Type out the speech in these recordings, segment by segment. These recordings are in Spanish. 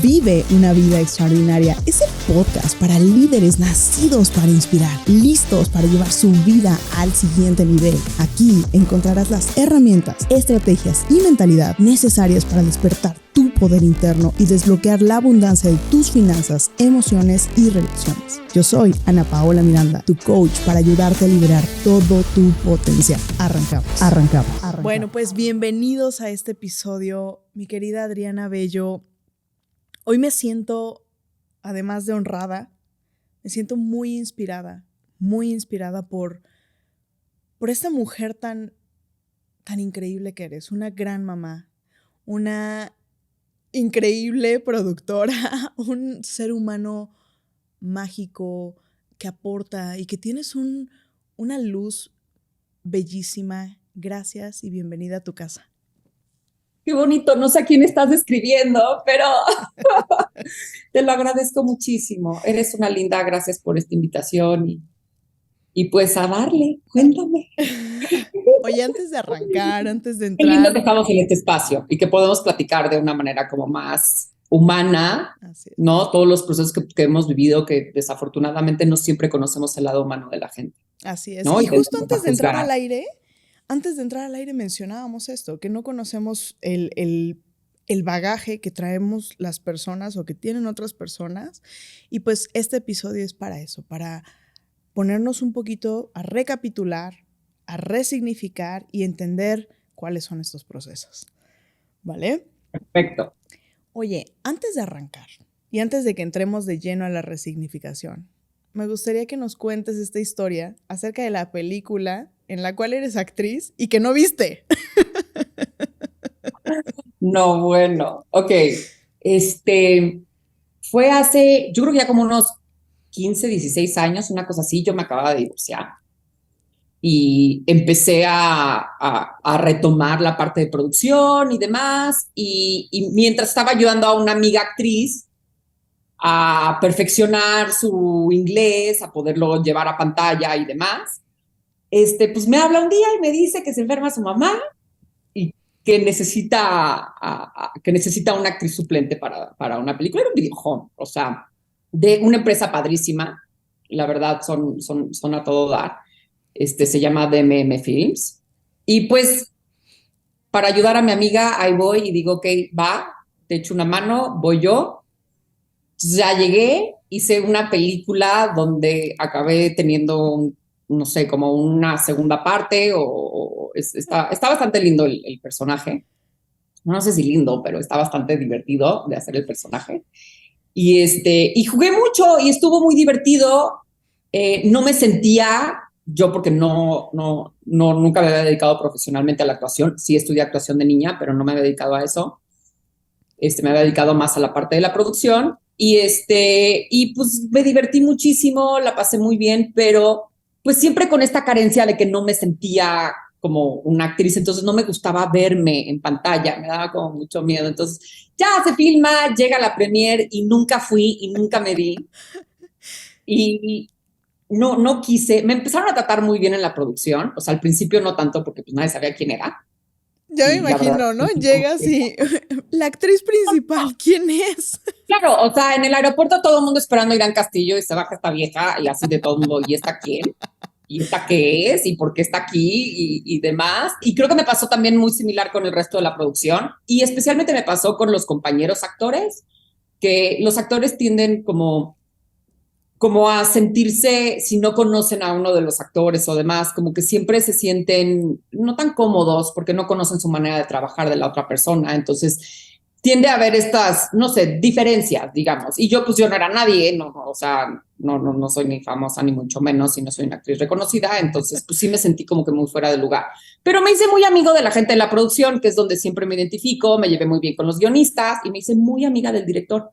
Vive una vida extraordinaria. Es el podcast para líderes nacidos para inspirar, listos para llevar su vida al siguiente nivel. Aquí encontrarás las herramientas, estrategias y mentalidad necesarias para despertar tu poder interno y desbloquear la abundancia de tus finanzas, emociones y relaciones. Yo soy Ana Paola Miranda, tu coach para ayudarte a liberar todo tu potencial. Arrancamos. Bueno, pues bienvenidos a este episodio, mi querida Adriana Bello. Hoy me siento, además de honrada, me siento muy inspirada por esta mujer tan increíble que eres, una gran mamá, una increíble productora, un ser humano mágico que aporta y que tienes una luz bellísima. Gracias y bienvenida a tu casa. Qué bonito, no sé a quién estás describiendo, pero te lo agradezco muchísimo. Eres una linda, gracias por esta invitación y pues a darle, cuéntame. Oye, antes de arrancar, antes de Qué lindo que entrar... estamos en este espacio y que podemos platicar de una manera como más humana, ¿no? Todos los procesos que hemos vivido, que desafortunadamente no siempre conocemos el lado humano de la gente. Así es. ¿No? Y justo antes de entrar al aire mencionábamos esto, que no conocemos el bagaje que traemos las personas o que tienen otras personas. Y pues este episodio es para eso, para ponernos un poquito a recapitular, a resignificar y entender cuáles son estos procesos. ¿Vale? Perfecto. Oye, antes de arrancar y antes de que entremos de lleno a la resignificación, me gustaría que nos cuentes esta historia acerca de la película en la cual eres actriz y que no viste. No, bueno, ok. Fue hace, yo creo que ya como unos 15, 16 años, una cosa así, yo me acababa de divorciar y empecé a retomar la parte de producción y demás, y mientras estaba ayudando a una amiga actriz a perfeccionar su inglés, a poderlo llevar a pantalla y demás, pues me habla un día y me dice que se enferma su mamá y que necesita una actriz suplente para una película. Era un videojuego, o sea, de una empresa padrísima, la verdad son a todo dar, se llama DMM Films, y pues para ayudar a mi amiga, ahí voy y digo, ok, va, te echo una mano, voy yo. Ya llegué, hice una película donde acabé teniendo, no sé, como una segunda parte, está bastante lindo el personaje. No sé si lindo, pero está bastante divertido de hacer el personaje. Y jugué mucho y estuvo muy divertido. No me sentía, yo porque nunca me había dedicado profesionalmente a la actuación. Sí estudié actuación de niña, pero no me había dedicado a eso. Me había dedicado más a la parte de la producción. Y pues me divertí muchísimo, la pasé muy bien, pero pues siempre con esta carencia de que no me sentía como una actriz, entonces no me gustaba verme en pantalla, me daba como mucho miedo. Entonces ya se filma, llega la premier y nunca fui y nunca me vi. Y no quise, me empezaron a tratar muy bien en la producción, o sea, al principio no tanto porque pues nadie sabía quién era. Ya me imagino, ¿no? Llegas y la actriz principal, ¿quién es? Claro, o sea, en el aeropuerto todo el mundo esperando a Irán Castillo y se baja esta vieja y así de todo el mundo, ¿y esta quién? ¿Y esta qué es? ¿Y por qué está aquí? Y demás. Y creo que me pasó también muy similar con el resto de la producción y especialmente me pasó con los compañeros actores, que los actores tienden como a sentirse, si no conocen a uno de los actores o demás, como que siempre se sienten no tan cómodos porque no conocen su manera de trabajar de la otra persona. Entonces tiende a haber estas, no sé, diferencias, digamos. Y pues yo no era nadie, o sea, no soy ni famosa ni mucho menos y no soy una actriz reconocida, entonces pues sí me sentí como que muy fuera de lugar. Pero me hice muy amigo de la gente de la producción, que es donde siempre me identifico, me llevé muy bien con los guionistas y me hice muy amiga del director.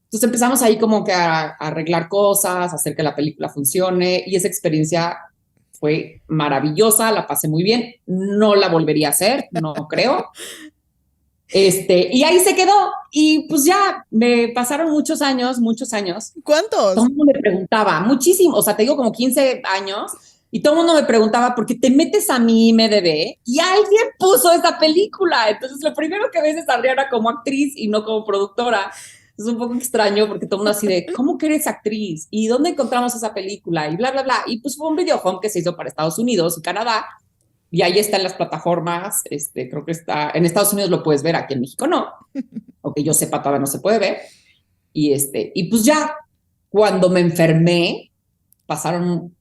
Entonces empezamos ahí como que a arreglar cosas, a hacer que la película funcione y esa experiencia fue maravillosa, la pasé muy bien, no la volvería a hacer, no creo. Y ahí se quedó y pues ya me pasaron muchos años. ¿Cuántos? Todo el mundo me preguntaba, muchísimo, o sea, te digo como 15 años y todo el mundo me preguntaba, ¿por qué te metes a mi IMDb? Y alguien puso esa película. Entonces lo primero que ves es a Adriana como actriz y no como productora. Es un poco extraño porque todo el mundo así de, ¿cómo que eres actriz? ¿Y dónde encontramos esa película? Y bla, bla, bla. Y pues fue un video home que se hizo para Estados Unidos y Canadá. Y ahí está en las plataformas. Creo que está en Estados Unidos, lo puedes ver, aquí en México no. O que yo sepa, todavía no se puede ver. Y pues ya, cuando me enfermé, pasaron,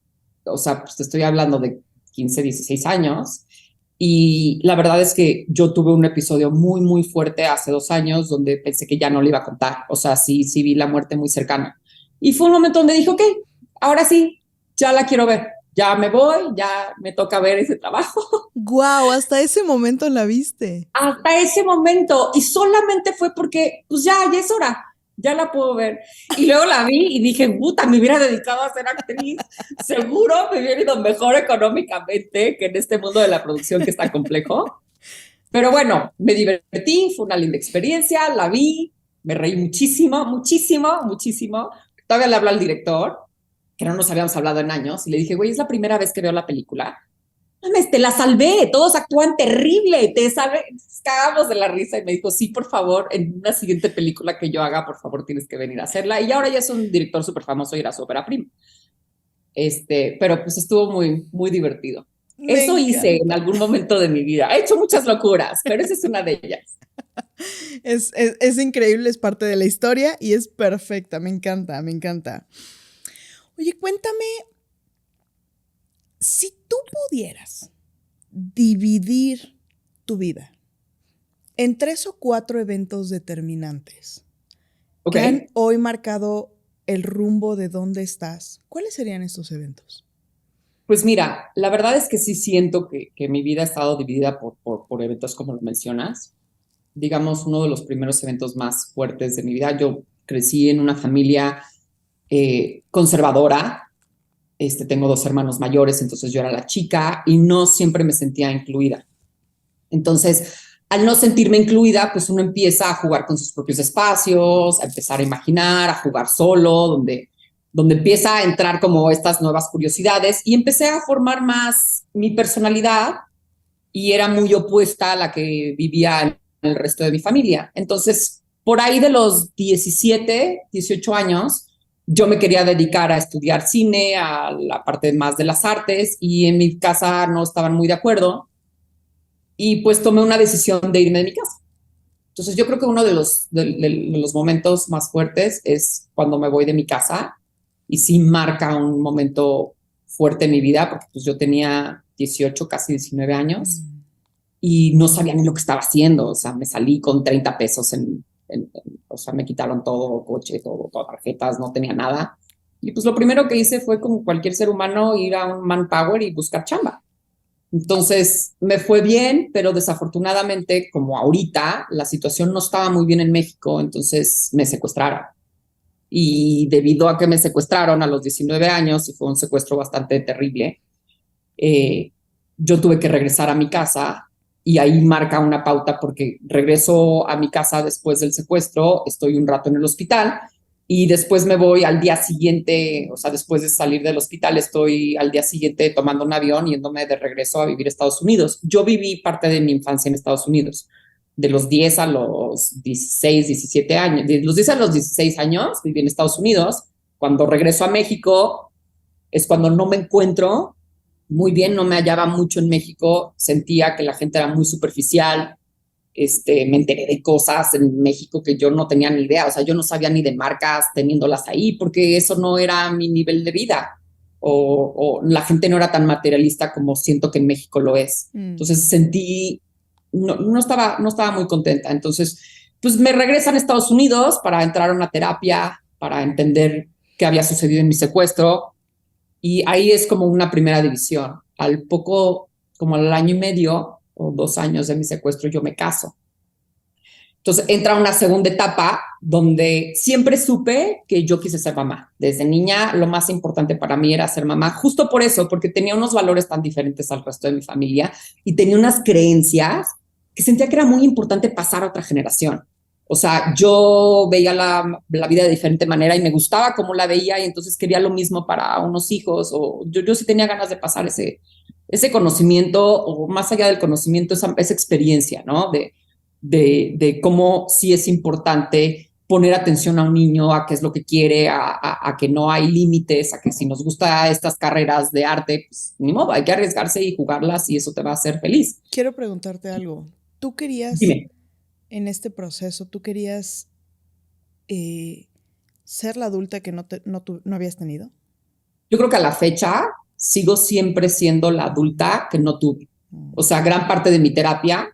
o sea, pues te estoy hablando de 15, 16 años. Y la verdad es que yo tuve un episodio muy, muy fuerte hace 2 años donde pensé que ya no le iba a contar. O sea, sí, sí vi la muerte muy cercana. Y fue un momento donde dije, ok, ahora sí, ya la quiero ver. Ya me voy, ya me toca ver ese trabajo. Guau, hasta ese momento la viste. Hasta ese momento. Y solamente fue porque, pues ya es hora. Ya la puedo ver. Y luego la vi y dije, puta, me hubiera dedicado a ser actriz. Seguro me hubiera ido mejor económicamente que en este mundo de la producción que está complejo. Pero bueno, me divertí, fue una linda experiencia, la vi, me reí muchísimo, muchísimo, muchísimo. Todavía le hablé al director, que no nos habíamos hablado en años, y le dije, güey, es la primera vez que veo la película. Mames, te la salvé, todos actúan terrible, te salvé, cagamos de la risa. Y me dijo, sí, por favor, en una siguiente película que yo haga, por favor, tienes que venir a hacerla. Y ahora ya es un director súper famoso y era su ópera prima. Pero pues estuvo muy, muy divertido. Me Eso hice en encanta. algún momento de mi vida. He hecho muchas locuras, pero esa es una de ellas. Es increíble, es parte de la historia y es perfecta. Me encanta, me encanta. Oye, cuéntame, si tú pudieras dividir tu vida en 3 o 4 eventos determinantes Ok, que han hoy marcado el rumbo de dónde estás, ¿cuáles serían estos eventos? pues mira, la verdad es que sí siento que mi vida ha estado dividida por eventos como lo mencionas. Digamos, uno de los primeros eventos más fuertes de mi vida. Yo crecí en una familia conservadora. Tengo 2 hermanos mayores, entonces yo era la chica y no siempre me sentía incluida. Entonces, al no sentirme incluida, pues uno empieza a jugar con sus propios espacios, a empezar a imaginar, a jugar solo, donde empieza a entrar como estas nuevas curiosidades y empecé a formar más mi personalidad y era muy opuesta a la que vivía en el resto de mi familia. Entonces, por ahí de los 17, 18 años, yo me quería dedicar a estudiar cine, a la parte más de las artes, y en mi casa no estaban muy de acuerdo, y pues tomé una decisión de irme de mi casa. Entonces yo creo que uno de los momentos más fuertes es cuando me voy de mi casa, y sí marca un momento fuerte en mi vida, porque pues yo tenía 18, casi 19 años, y no sabía ni lo que estaba haciendo. O sea, me salí con 30 pesos o sea, me quitaron todo, coche, todo, todas tarjetas, no tenía nada. Y pues lo primero que hice fue, como cualquier ser humano, ir a un Manpower y buscar chamba. Entonces me fue bien, pero desafortunadamente, como ahorita, la situación no estaba muy bien en México, entonces me secuestraron. Y debido a que me secuestraron a los 19 años, y fue un secuestro bastante terrible, eh, yo tuve que regresar a mi casa, y ahí marca una pauta porque regreso a mi casa después del secuestro, estoy un rato en el hospital y después me voy al día siguiente. O sea, después de salir del hospital estoy al día siguiente tomando un avión yéndome de regreso a vivir a Estados Unidos. Yo viví parte de mi infancia en Estados Unidos, de los 10 a los 16, 17 años, de los 10 a los 16 años viví en Estados Unidos. Cuando regreso a México es cuando no me encuentro muy bien, no me hallaba mucho en México, sentía que la gente era muy superficial. Me enteré de cosas en México que yo no tenía ni idea. O sea, yo no sabía ni de marcas teniéndolas ahí, porque eso no era mi nivel de vida, o la gente no era tan materialista como siento que en México lo es. Entonces sentí, no estaba muy contenta. Entonces, pues me regresan a Estados Unidos para entrar a una terapia, para entender qué había sucedido en mi secuestro, y ahí es como una primera división. Al poco, como al año y medio o 2 años de mi secuestro, yo me caso. Entonces entra una segunda etapa donde siempre supe que yo quise ser mamá. Desde niña lo más importante para mí era ser mamá, justo por eso, porque tenía unos valores tan diferentes al resto de mi familia y tenía unas creencias que sentía que era muy importante pasar a otra generación. O sea, yo veía la vida de diferente manera y me gustaba cómo la veía, y entonces quería lo mismo para unos hijos. O yo sí tenía ganas de pasar ese conocimiento, o más allá del conocimiento, esa experiencia, ¿no? De cómo sí es importante poner atención a un niño, a qué es lo que quiere, a que no hay límites, a que si nos gusta estas carreras de arte, pues ni modo, hay que arriesgarse y jugarlas y eso te va a hacer feliz. Quiero preguntarte algo. ¿Tú querías, Dime. en este proceso, tú querías ser la adulta que no habías tenido? Yo creo que a la fecha sigo siempre siendo la adulta que no tuve. O sea, gran parte de mi terapia,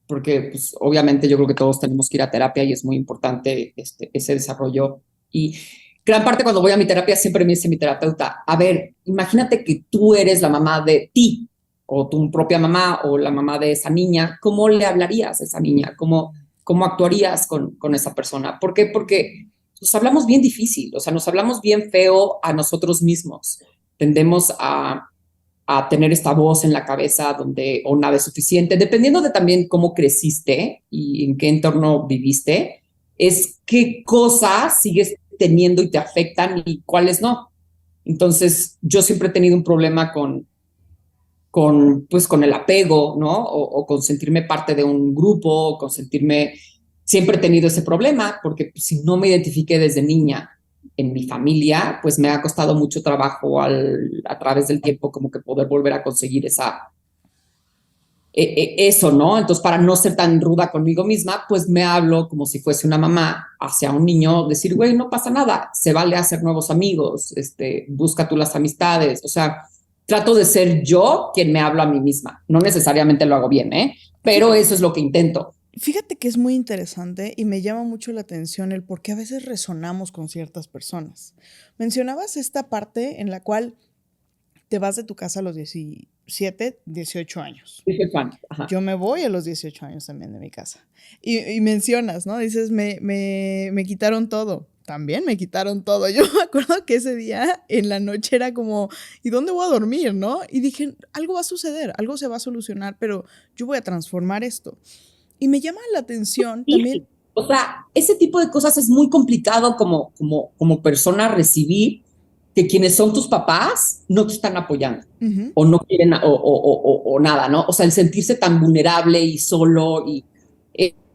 porque pues, obviamente yo creo que todos tenemos que ir a terapia y es muy importante ese desarrollo. Y gran parte cuando voy a mi terapia siempre me dice mi terapeuta, a ver, imagínate que tú eres la mamá de ti, o tu propia mamá, o la mamá de esa niña, ¿cómo le hablarías a esa niña? ¿Cómo actuarías con esa persona? ¿Por qué? Porque nos hablamos bien difícil, o sea, nos hablamos bien feo a nosotros mismos. Tendemos a tener esta voz en la cabeza donde o nada es suficiente, dependiendo de también cómo creciste y en qué entorno viviste, es qué cosas sigues teniendo y te afectan y cuáles no. Entonces, yo siempre he tenido un problema pues, con el apego, ¿no? O con sentirme parte de un grupo, o con sentirme... Siempre he tenido ese problema porque pues, si no me identifiqué desde niña en mi familia, pues me ha costado mucho trabajo a través del tiempo como que poder volver a conseguir eso, ¿no? Entonces, para no ser tan ruda conmigo misma, pues me hablo como si fuese una mamá hacia un niño, decir, güey, no pasa nada, se vale hacer nuevos amigos, busca tú las amistades, o sea, trato de ser yo quien me hablo a mí misma. No necesariamente lo hago bien, ¿eh? Pero eso es lo que intento. Fíjate que es muy interesante y me llama mucho la atención el por qué a veces resonamos con ciertas personas. Mencionabas esta parte en la cual te vas de tu casa a los 17, 18 años. 18 años. Ajá. Yo me voy a los 18 años también de mi casa. Y mencionas, ¿no? Dices, me quitaron todo. También me quitaron todo. Yo me acuerdo que ese día en la noche era como, ¿y dónde voy a dormir, no? Y dije, algo va a suceder, algo se va a solucionar, pero yo voy a transformar esto. Y me llama la atención también. O sea, ese tipo de cosas es muy complicado como persona recibir que quienes son tus papás no te están apoyando o no quieren o nada, ¿no? O sea, el sentirse tan vulnerable y solo y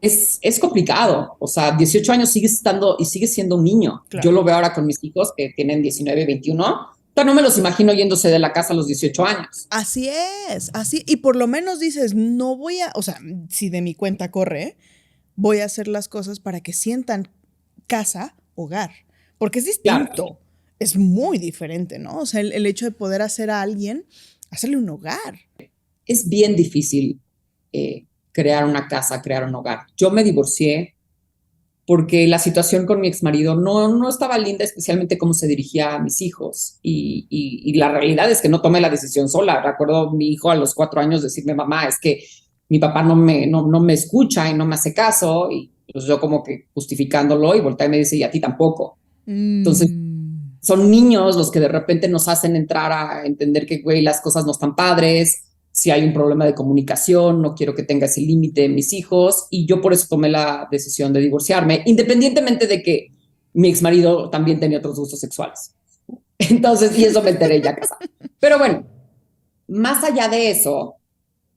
es complicado. O sea, 18 años sigues estando y sigues siendo un niño. Claro. Yo lo veo ahora con mis hijos que tienen 19, 21. Pero no me los imagino yéndose de la casa a los 18 años. Así es, así. Y por lo menos dices, no voy a, o sea, si de mi cuenta corre, voy a hacer las cosas para que sientan casa, hogar. Porque es distinto. Claro. Es muy diferente, ¿no? O sea, el hecho de poder hacer a alguien, hacerle un hogar. Es bien difícil crear una casa, crear un hogar. Yo me divorcié porque la situación con mi exmarido no estaba linda, especialmente cómo se dirigía a mis hijos. Y la realidad es que no tomé la decisión sola. Recuerdo a mi hijo a los 4 años decirme, mamá, es que mi papá no me escucha y no me hace caso. Y pues yo como que justificándolo y voltea y me dice, y a ti tampoco. Entonces, son niños los que de repente nos hacen entrar a entender que, güey, las cosas no están padres. Si hay un problema de comunicación, no quiero que tenga ese límite en mis hijos, y yo por eso tomé la decisión de divorciarme, independientemente de que mi exmarido también tenía otros gustos sexuales. Entonces, y eso me enteré ya casada. Pero bueno, más allá de eso,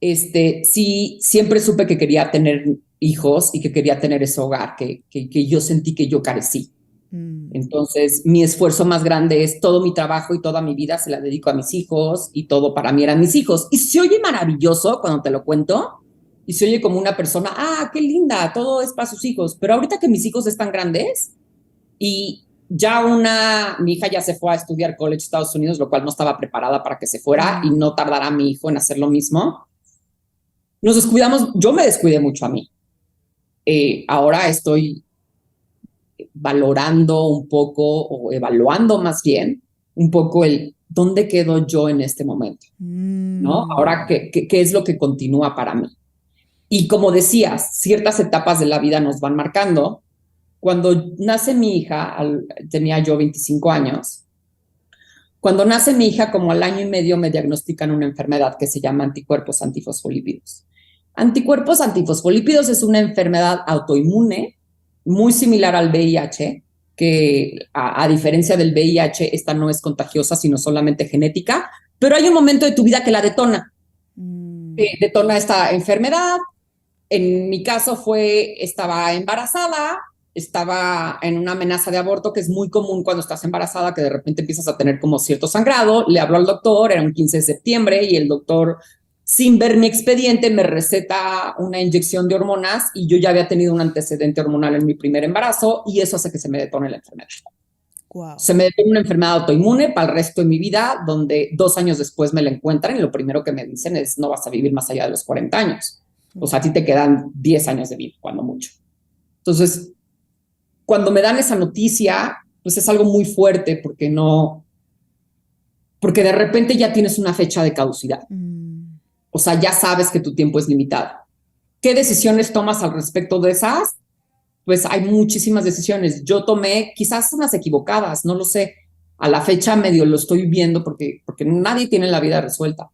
sí, siempre supe que quería tener hijos y que quería tener ese hogar que yo sentí que yo carecí. Entonces, mi esfuerzo más grande es todo mi trabajo y toda mi vida se la dedico a mis hijos y todo para mí eran mis hijos. Y se oye maravilloso cuando te lo cuento y se oye como una persona, qué linda, todo es para sus hijos. Pero ahorita que mis hijos están grandes y ya mi hija ya se fue a estudiar college a Estados Unidos, lo cual no estaba preparada para que se fuera y no tardará mi hijo en hacer lo mismo. Nos descuidamos, yo me descuidé mucho a mí. Ahora estoy valorando un poco o evaluando más bien un poco el dónde quedo yo en este momento, ¿no? Ahora, ¿qué es lo que continúa para mí? Y como decías, ciertas etapas de la vida nos van marcando. Cuando nace mi hija, tenía yo 25 años, cuando nace mi hija, como al año y medio me diagnostican una enfermedad que se llama anticuerpos antifosfolípidos. Anticuerpos antifosfolípidos es una enfermedad autoinmune muy similar al VIH, que a diferencia del VIH, esta no es contagiosa, sino solamente genética, pero hay un momento de tu vida que la detona. Detona esta enfermedad. En mi caso estaba embarazada, estaba en una amenaza de aborto, que es muy común cuando estás embarazada, que de repente empiezas a tener como cierto sangrado. Le hablo al doctor, era un 15 de septiembre, y el doctor, sin ver mi expediente, me receta una inyección de hormonas, y yo ya había tenido un antecedente hormonal en mi primer embarazo, y eso hace que se me detone la enfermedad. Wow. Se me detone una enfermedad autoinmune para el resto de mi vida, donde 2 años después me la encuentran y lo primero que me dicen es: no vas a vivir más allá de los 40 años. O sea, a ti te quedan 10 años de vida, cuando mucho. Entonces, cuando me dan esa noticia, pues es algo muy fuerte, porque de repente ya tienes una fecha de caducidad. O sea, ya sabes que tu tiempo es limitado. ¿Qué decisiones tomas al respecto de esas? Pues hay muchísimas decisiones. Yo tomé quizás unas equivocadas, no lo sé. A la fecha medio lo estoy viendo, porque nadie tiene la vida resuelta.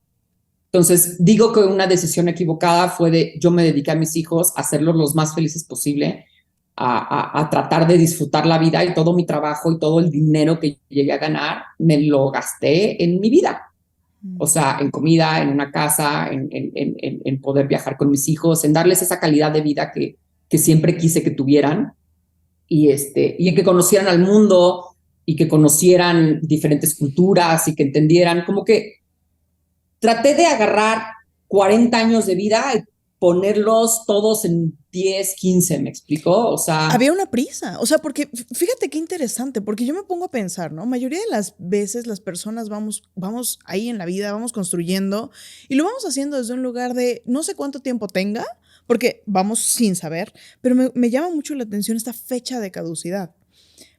Entonces, digo que una decisión equivocada fue yo me dediqué a mis hijos a hacerlos los más felices posible, a tratar de disfrutar la vida, y todo mi trabajo y todo el dinero que llegué a ganar me lo gasté en mi vida. O sea, en comida, en una casa, en poder viajar con mis hijos, en darles esa calidad de vida que siempre quise que tuvieran, y en que conocieran al mundo y que conocieran diferentes culturas y que entendieran, como que traté de agarrar 40 años de vida y ponerlos todos en 10, 15, ¿me explicó? O sea, Había una prisa, o sea, porque fíjate qué interesante, porque yo me pongo a pensar, ¿no? Mayoría de las veces las personas vamos ahí en la vida, vamos construyendo y lo vamos haciendo desde un lugar de no sé cuánto tiempo tenga, porque vamos sin saber, pero me llama mucho la atención esta fecha de caducidad.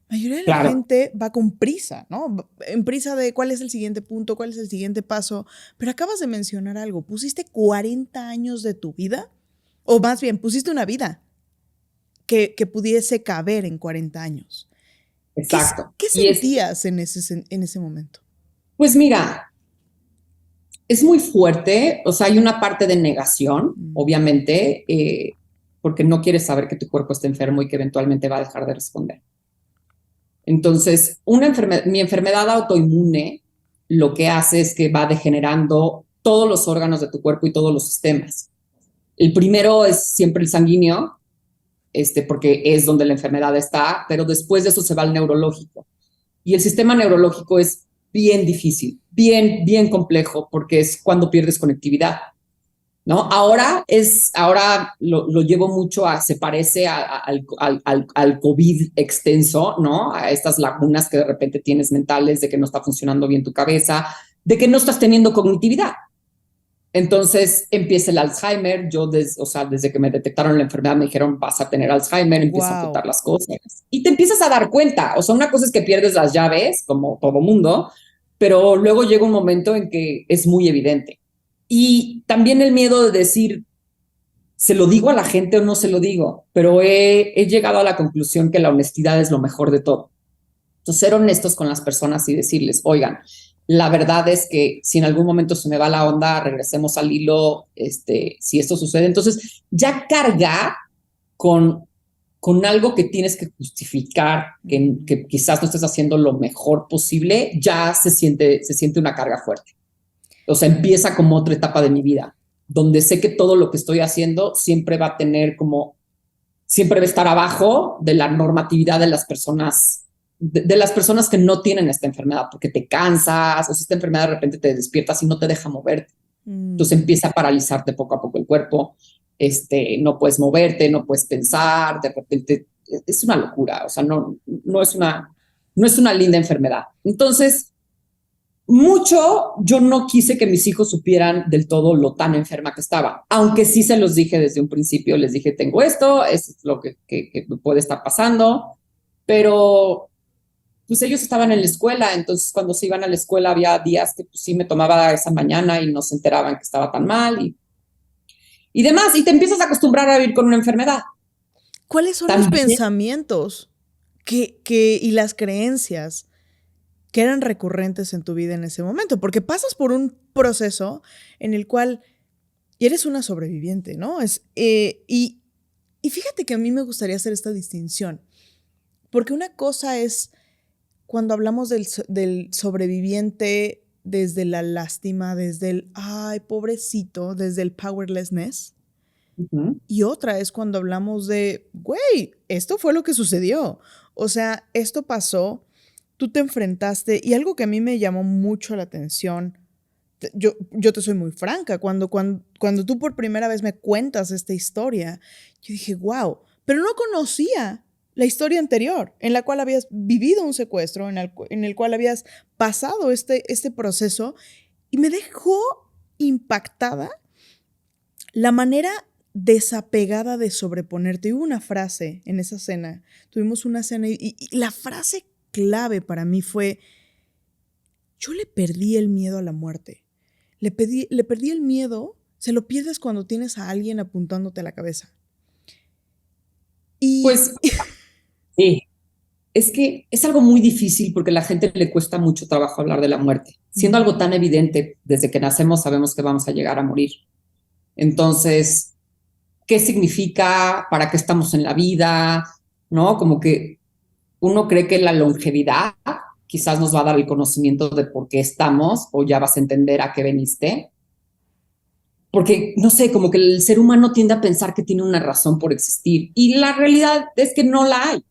La mayoría de la claro. gente va con prisa, ¿no? En prisa de cuál es el siguiente punto, cuál es el siguiente paso, pero acabas de mencionar algo, pusiste 40 años de tu vida, o más bien, pusiste una vida que pudiese caber en 40 años. ¿Qué, Exacto. qué Y es, sentías en ese momento? pues mira, es muy fuerte. O sea, hay una parte de negación, obviamente, porque no quieres saber que tu cuerpo está enfermo y que eventualmente va a dejar de responder. Entonces, mi enfermedad autoinmune lo que hace es que va degenerando todos los órganos de tu cuerpo y todos los sistemas. El primero es siempre el sanguíneo, porque es donde la enfermedad está, pero después de eso se va al neurológico. Y el sistema neurológico es bien difícil, bien, bien complejo, porque es cuando pierdes conectividad, ¿no? Ahora lo llevo mucho se parece al COVID extenso, ¿no? A estas lagunas que de repente tienes mentales, de que no está funcionando bien tu cabeza, de que no estás teniendo cognitividad. Entonces empieza el Alzheimer. O sea, desde que me detectaron la enfermedad me dijeron: vas a tener Alzheimer, empieza a Wow. apuntar las cosas. Y te empiezas a dar cuenta. O sea, una cosa es que pierdes las llaves, como todo mundo, pero luego llega un momento en que es muy evidente. Y también el miedo de decir: ¿se lo digo a la gente o no se lo digo? Pero he llegado a la conclusión que la honestidad es lo mejor de todo. Entonces, ser honestos con las personas y decirles: oigan, la verdad es que si en algún momento se me va la onda, regresemos al hilo, si esto sucede. Entonces, ya cargar con algo que tienes que justificar, que quizás no estés haciendo lo mejor posible, ya se siente una carga fuerte. O sea, empieza como otra etapa de mi vida, donde sé que todo lo que estoy haciendo siempre va a tener siempre va a estar abajo de la normatividad de las personas, de las personas que no tienen esta enfermedad, porque te cansas, o sea, esta enfermedad de repente te despiertas y no te deja moverte. Entonces empieza a paralizarte poco a poco el cuerpo, no puedes moverte, no puedes pensar, de repente es una locura. O sea, no es una linda enfermedad. Entonces, yo no quise que mis hijos supieran del todo lo tan enferma que estaba, aunque sí se los dije desde un principio. Les dije: tengo esto, es lo que puede estar pasando, pero pues ellos estaban en la escuela. Entonces cuando se iban a la escuela había días que pues, sí me tomaba esa mañana y no se enteraban que estaba tan mal, y demás, y te empiezas a acostumbrar a vivir con una enfermedad. ¿Cuáles son los También, pensamientos y las creencias que eran recurrentes en tu vida en ese momento? Porque pasas por un proceso en el cual eres una sobreviviente, ¿no? Y fíjate que a mí me gustaría hacer esta distinción, porque una cosa es cuando hablamos del sobreviviente desde la lástima, desde el, ay, pobrecito, desde el powerlessness, Ujú. Y otra es cuando hablamos de, güey, esto fue lo que sucedió. O sea, esto pasó, tú te enfrentaste y algo que a mí me llamó mucho la atención, yo te soy muy franca, cuando tú por primera vez me cuentas esta historia, yo dije, wow, pero no conocía la historia anterior, en la cual habías vivido un secuestro, en el cual habías pasado este proceso, y me dejó impactada la manera desapegada de sobreponerte. Hubo una frase en esa cena, tuvimos una cena y la frase clave para mí fue, yo le perdí el miedo a la muerte. Le perdí el miedo, se lo pierdes cuando tienes a alguien apuntándote a la cabeza. Y Pues sí, es que es algo muy difícil porque a la gente le cuesta mucho trabajo hablar de la muerte. Siendo algo tan evidente, desde que nacemos sabemos que vamos a llegar a morir. Entonces, ¿qué significa? ¿Para qué estamos en la vida? ¿No? Como que uno cree que la longevidad quizás nos va a dar el conocimiento de por qué estamos o ya vas a entender a qué veniste. Porque, no sé, como que el ser humano tiende a pensar que tiene una razón por existir y la realidad es que no la hay.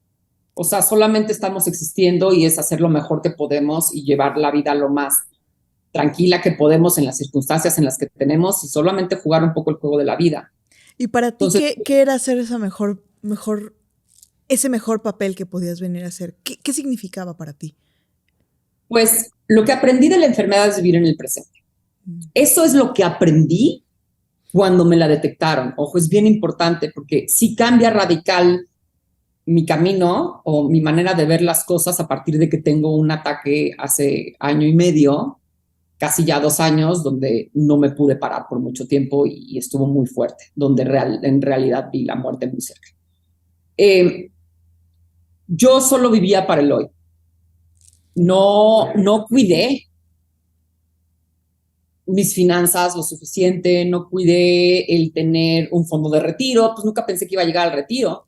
O sea, solamente estamos existiendo y es hacer lo mejor que podemos y llevar la vida lo más tranquila que podemos en las circunstancias en las que tenemos y solamente jugar un poco el juego de la vida. ¿Y para ti Entonces, qué era hacer ese mejor papel que podías venir a hacer? ¿Qué significaba para ti? pues lo que aprendí de la enfermedad es vivir en el presente. Eso es lo que aprendí cuando me la detectaron. Ojo, es bien importante porque sí cambia radical mi camino o mi manera de ver las cosas a partir de que tengo un ataque hace año y medio, casi ya 2 años, donde no me pude parar por mucho tiempo y estuvo muy fuerte, donde en realidad vi la muerte muy cerca. Yo solo vivía para el hoy. No cuidé mis finanzas lo suficiente, no cuidé el tener un fondo de retiro, pues nunca pensé que iba a llegar al retiro.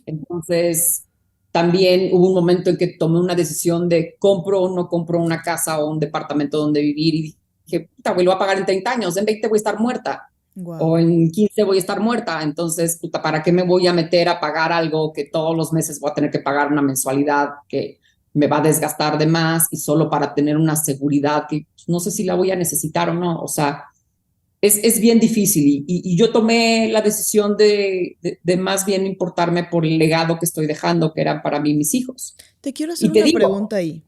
Entonces, también hubo un momento en que tomé una decisión de compro o no compro una casa o un departamento donde vivir y dije, puta, güey, lo voy a pagar en 30 años, en 20 voy a estar muerta o Wow. en 15 voy a estar muerta. Entonces, puta, ¿para qué me voy a meter a pagar algo que todos los meses voy a tener que pagar una mensualidad que me va a desgastar de más y solo para tener una seguridad que pues, no sé si la voy a necesitar o no? O sea, es bien difícil y yo tomé la decisión de más bien importarme por el legado que estoy dejando, que eran para mí mis hijos. Te quiero hacer Y te una digo, pregunta ahí.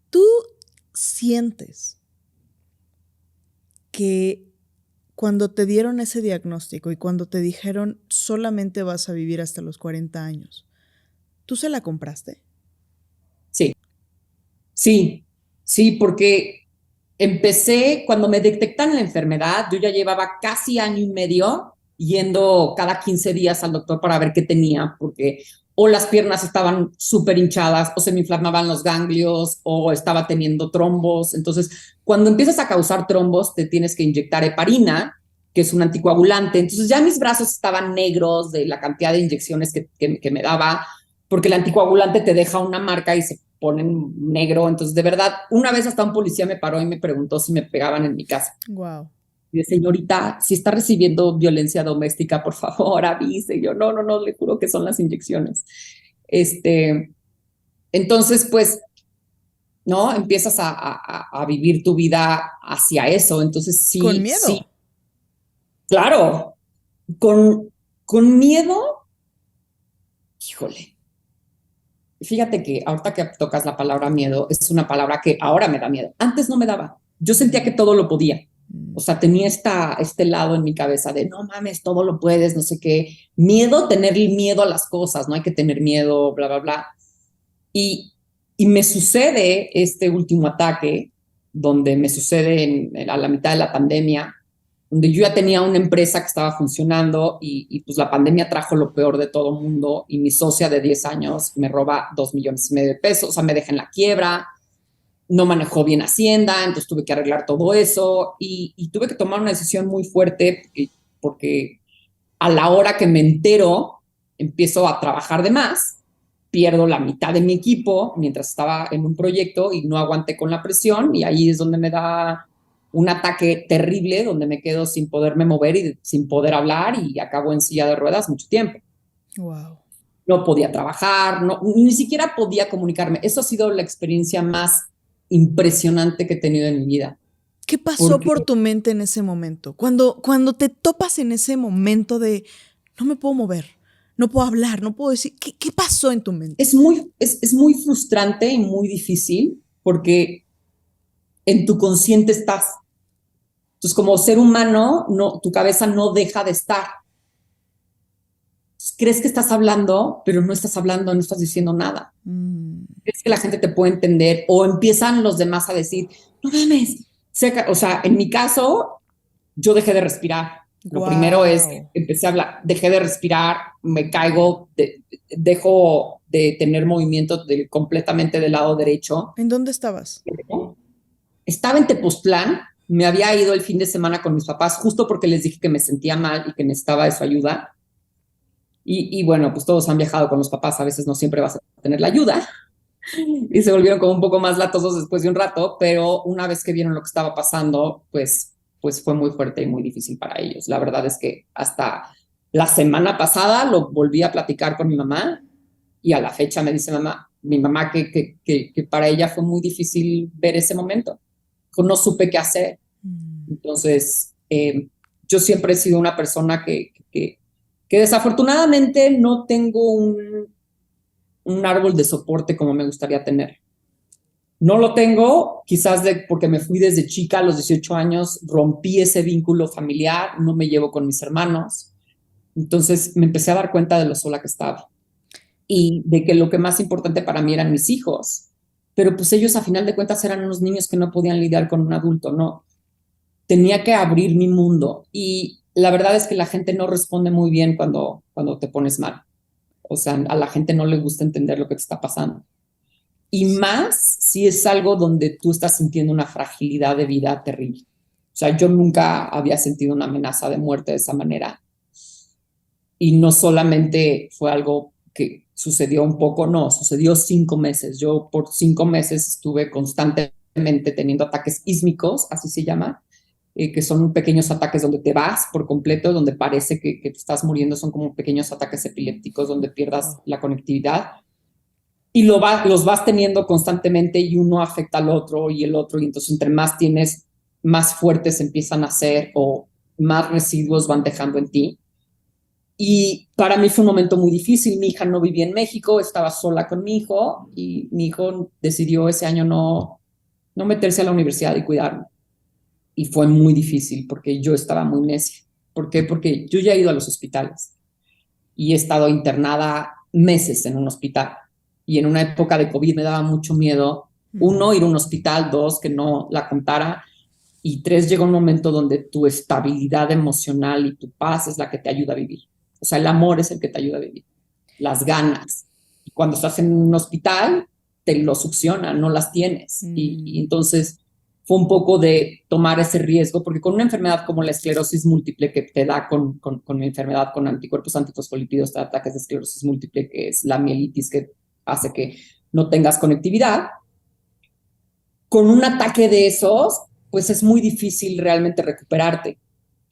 ¿Tú sientes que cuando te dieron ese diagnóstico y cuando te dijeron solamente vas a vivir hasta los 40 años, tú se la compraste? sí, sí, sí, porque empecé, cuando me detectan la enfermedad, yo ya llevaba casi año y medio yendo cada 15 días al doctor para ver qué tenía, porque o las piernas estaban súper hinchadas, o se me inflamaban los ganglios, o estaba teniendo trombos. Entonces, cuando empiezas a causar trombos, te tienes que inyectar heparina, que es un anticoagulante. Entonces, ya mis brazos estaban negros de la cantidad de inyecciones que me daba, porque el anticoagulante te deja una marca y se ponen negro. Entonces, de verdad, una vez hasta un policía me paró y me preguntó si me pegaban en mi casa. Wow. Y de señorita, si está recibiendo violencia doméstica, por favor, avise. Y yo, no, le juro que son las inyecciones. Entonces, pues, ¿no? Empiezas a vivir tu vida hacia eso. Entonces, Con sí, sí, miedo. claro, con miedo, híjole. Fíjate que ahorita que tocas la palabra miedo, es una palabra que ahora me da miedo. Antes no me daba. Yo sentía que todo lo podía. O sea, tenía este lado en mi cabeza de, no mames, todo lo puedes, no sé qué. Miedo, tener miedo a las cosas, no hay que tener miedo, bla, bla, bla. Y, y me sucede este último ataque, donde me sucede a la mitad de la pandemia, donde yo ya tenía una empresa que estaba funcionando y pues la pandemia trajo lo peor de todo el mundo y mi socia de 10 años me roba 2,5 millones de pesos, o sea, me deja en la quiebra, no manejó bien Hacienda, entonces tuve que arreglar todo eso y tuve que tomar una decisión muy fuerte porque a la hora que me entero empiezo a trabajar de más, pierdo la mitad de mi equipo mientras estaba en un proyecto y no aguanté con la presión y ahí es donde me da un ataque terrible donde me quedo sin poderme mover y sin poder hablar y acabo en silla de ruedas mucho tiempo. Wow. No podía trabajar, no, ni siquiera podía comunicarme. Eso ha sido la experiencia más impresionante que he tenido en mi vida. ¿Qué pasó Porque por tu mente en ese momento? Cuando te topas en ese momento de no me puedo mover, no puedo hablar, no puedo decir, ¿qué pasó en tu mente? es muy frustrante y muy difícil porque en tu consciente estás. Entonces, como ser humano, no, tu cabeza no deja de estar. Crees que estás hablando, pero no estás hablando, no estás diciendo nada. Crees que la gente te puede entender o empiezan los demás a decir, no mames. O sea, en mi caso, yo dejé de respirar. Lo primero es que Wow. empecé a hablar, dejé de respirar, me caigo, dejo de tener movimiento completamente del lado derecho. ¿En dónde estabas? Estaba en Tepoztlán, me había ido el fin de semana con mis papás justo porque les dije que me sentía mal y que necesitaba de su ayuda. Y bueno, pues todos han viajado con los papás, a veces no siempre vas a tener la ayuda. Y se volvieron como un poco más latosos después de un rato, pero una vez que vieron lo que estaba pasando, pues fue muy fuerte y muy difícil para ellos. La verdad es que hasta la semana pasada lo volví a platicar con mi mamá y a la fecha me dice mi mamá que para ella fue muy difícil ver ese momento. No supe qué hacer. Entonces, yo siempre he sido una persona que desafortunadamente no tengo un árbol de soporte como me gustaría tener. No lo tengo, quizás porque me fui desde chica a los 18 años, rompí ese vínculo familiar, no me llevo con mis hermanos. Entonces me empecé a dar cuenta de lo sola que estaba y de que lo que más importante para mí eran mis hijos. Pero pues ellos a final de cuentas eran unos niños que no podían lidiar con un adulto, ¿no? Tenía que abrir mi mundo y la verdad es que la gente no responde muy bien cuando te pones mal. O sea, a la gente no le gusta entender lo que te está pasando. Y más si es algo donde tú estás sintiendo una fragilidad de vida terrible. O sea, yo nunca había sentido una amenaza de muerte de esa manera. Y no solamente fue algo que sucedió un poco, no, sucedió 5 meses. Yo por 5 meses estuve constantemente teniendo ataques ísmicos, así se llama, que son pequeños ataques donde te vas por completo, donde parece que te estás muriendo, son como pequeños ataques epilépticos donde pierdas la conectividad y los vas teniendo constantemente y uno afecta al otro y el otro, y entonces entre más tienes, más fuertes empiezan a ser o más residuos van dejando en ti. Y para mí fue un momento muy difícil. Mi hija no vivía en México, estaba sola con mi hijo y mi hijo decidió ese año no meterse a la universidad y cuidarme. Y fue muy difícil porque yo estaba muy necia. ¿Por qué? Porque yo ya he ido a los hospitales y he estado internada meses en un hospital. Y en una época de COVID me daba mucho miedo, uno, ir a un hospital, dos, que no la contara, y tres, llega un momento donde tu estabilidad emocional y tu paz es la que te ayuda a vivir. O sea, el amor es el que te ayuda a vivir, las ganas. Y cuando estás en un hospital, te lo succiona, no las tienes. Y entonces fue un poco de tomar ese riesgo, porque con una enfermedad como la esclerosis múltiple que te da con mi enfermedad, con anticuerpos antifosfolípidos, te da ataques de esclerosis múltiple, que es la mielitis que hace que no tengas conectividad, con un ataque de esos, pues es muy difícil realmente recuperarte.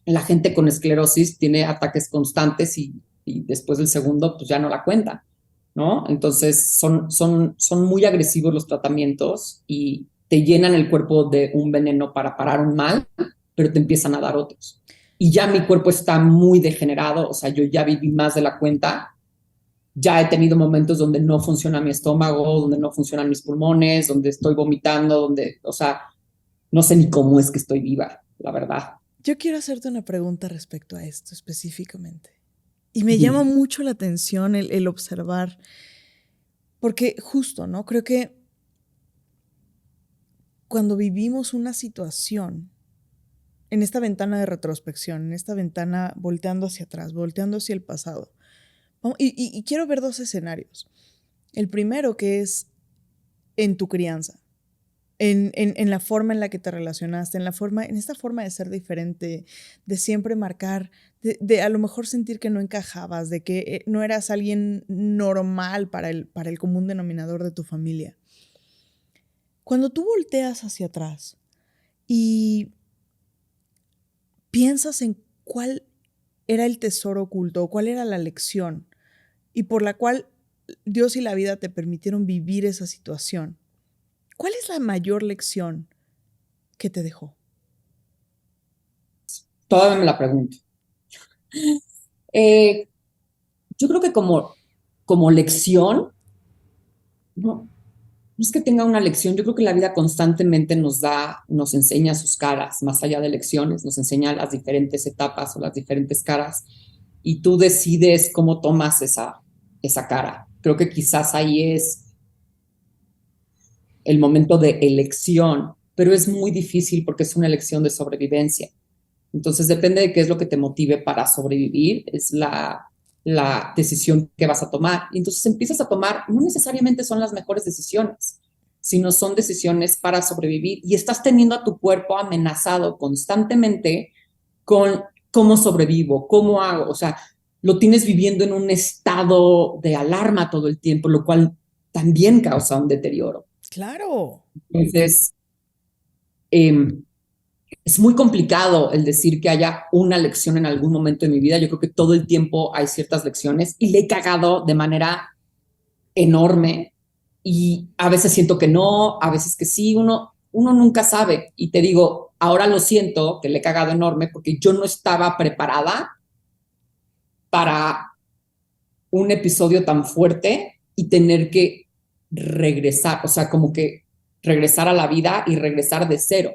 La gente con esclerosis tiene ataques constantes y después del segundo, pues ya no la cuenta, ¿no? Entonces son muy agresivos los tratamientos y te llenan el cuerpo de un veneno para parar un mal, pero te empiezan a dar otros. Y ya mi cuerpo está muy degenerado, o sea, yo ya viví más de la cuenta, ya he tenido momentos donde no funciona mi estómago, donde no funcionan mis pulmones, donde estoy vomitando, donde, o sea, no sé ni cómo es que estoy viva, la verdad. Yo quiero hacerte una pregunta respecto a esto específicamente. Y me llama Dime. mucho la atención el observar, porque justo, ¿no? Creo que cuando vivimos una situación, en esta ventana de retrospección, en esta ventana volteando hacia atrás, volteando hacia el pasado, y quiero ver dos escenarios. El primero que es en tu crianza, en la forma en la que te relacionaste, en esta forma de ser diferente, de siempre marcar, de a lo mejor sentir que no encajabas, de que no eras alguien normal para el común denominador de tu familia. Cuando tú volteas hacia atrás y piensas en cuál era el tesoro oculto, cuál era la lección y por la cual Dios y la vida te permitieron vivir esa situación, ¿cuál es la mayor lección que te dejó? Todavía me la pregunto. Eh, yo creo que como lección, no, no es que tenga una lección, yo creo que la vida constantemente nos enseña sus caras, más allá de lecciones, nos enseña las diferentes etapas o las diferentes caras, y tú decides cómo tomas esa cara. Creo que quizás ahí es el momento de elección, pero es muy difícil porque es una elección de sobrevivencia. Entonces depende de qué es lo que te motive para sobrevivir, es la decisión que vas a tomar. Y entonces empiezas a tomar, no necesariamente son las mejores decisiones, sino son decisiones para sobrevivir y estás teniendo a tu cuerpo amenazado constantemente con cómo sobrevivo, cómo hago, o sea, lo tienes viviendo en un estado de alarma todo el tiempo, lo cual también causa un deterioro. Claro. Entonces, eh, es muy complicado el decir que haya una lección en algún momento de mi vida. Yo creo que todo el tiempo hay ciertas lecciones y le he cagado de manera enorme y a veces siento que no, a veces que sí, uno nunca sabe. Y te digo, ahora lo siento que le he cagado enorme porque yo no estaba preparada para un episodio tan fuerte y tener que regresar, o sea, como que regresar a la vida y regresar de cero.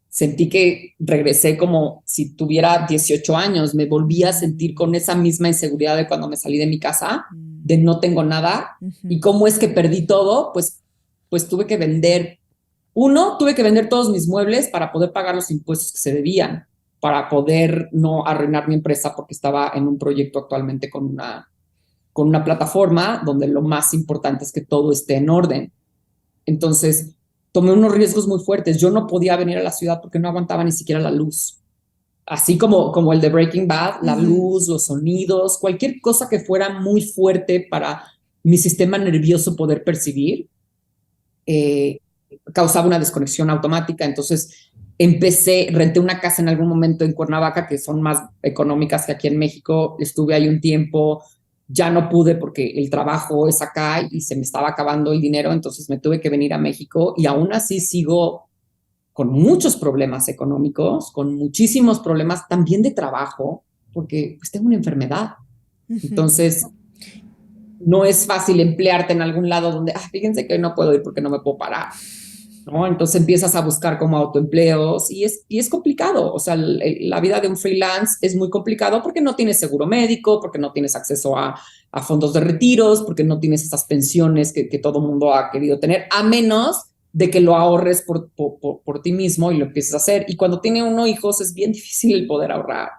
Sentí que regresé como si tuviera 18 años, me volví a sentir con esa misma inseguridad de cuando me salí de mi casa, de no tengo nada. ¿Y cómo es que perdí todo? Pues tuve que vender, tuve que vender todos mis muebles para poder pagar los impuestos que se debían, para poder no arruinar mi empresa porque estaba en un proyecto actualmente con una plataforma donde lo más importante es que todo esté en orden. Entonces, tomé unos riesgos muy fuertes. Yo no podía venir a la ciudad porque no aguantaba ni siquiera la luz. Así como el de Breaking Bad, la luz, los sonidos, cualquier cosa que fuera muy fuerte para mi sistema nervioso poder percibir, eh, causaba una desconexión automática. Entonces, renté una casa en algún momento en Cuernavaca, que son más económicas que aquí en México. Estuve ahí un tiempo, ya no pude porque el trabajo es acá y se me estaba acabando el dinero, entonces me tuve que venir a México y aún así sigo con muchos problemas económicos, con muchísimos problemas también de trabajo, porque pues tengo una enfermedad. Entonces, no es fácil emplearte en algún lado donde, fíjense que hoy no puedo ir porque no me puedo parar, ¿no? Entonces empiezas a buscar como autoempleos y es complicado. O sea, la vida de un freelance es muy complicado porque no tienes seguro médico, porque no tienes acceso a fondos de retiros, porque no tienes esas pensiones que todo mundo ha querido tener, a menos de que lo ahorres por ti mismo y lo empieces a hacer. Y cuando tiene uno hijos es bien difícil el poder ahorrar.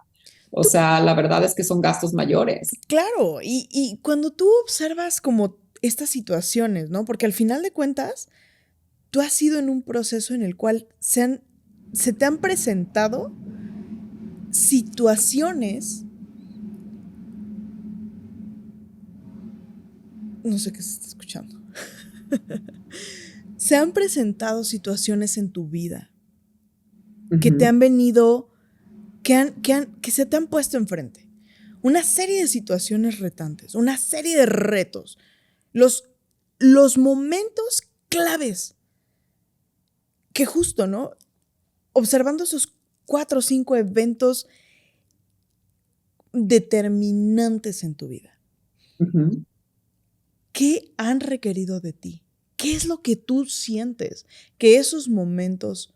O sea, la verdad es que son gastos mayores. Claro, y cuando tú observas como estas situaciones, ¿no? Porque al final de cuentas, tú has sido en un proceso en el cual se te han presentado situaciones, no sé qué se está escuchando, se han presentado situaciones en tu vida que te han venido, que se te han puesto enfrente. Una serie de situaciones retantes, una serie de retos, los momentos claves que justo, ¿no? Observando esos 4 o 5 eventos determinantes en tu vida. ¿Qué han requerido de ti? ¿Qué es lo que tú sientes que esos momentos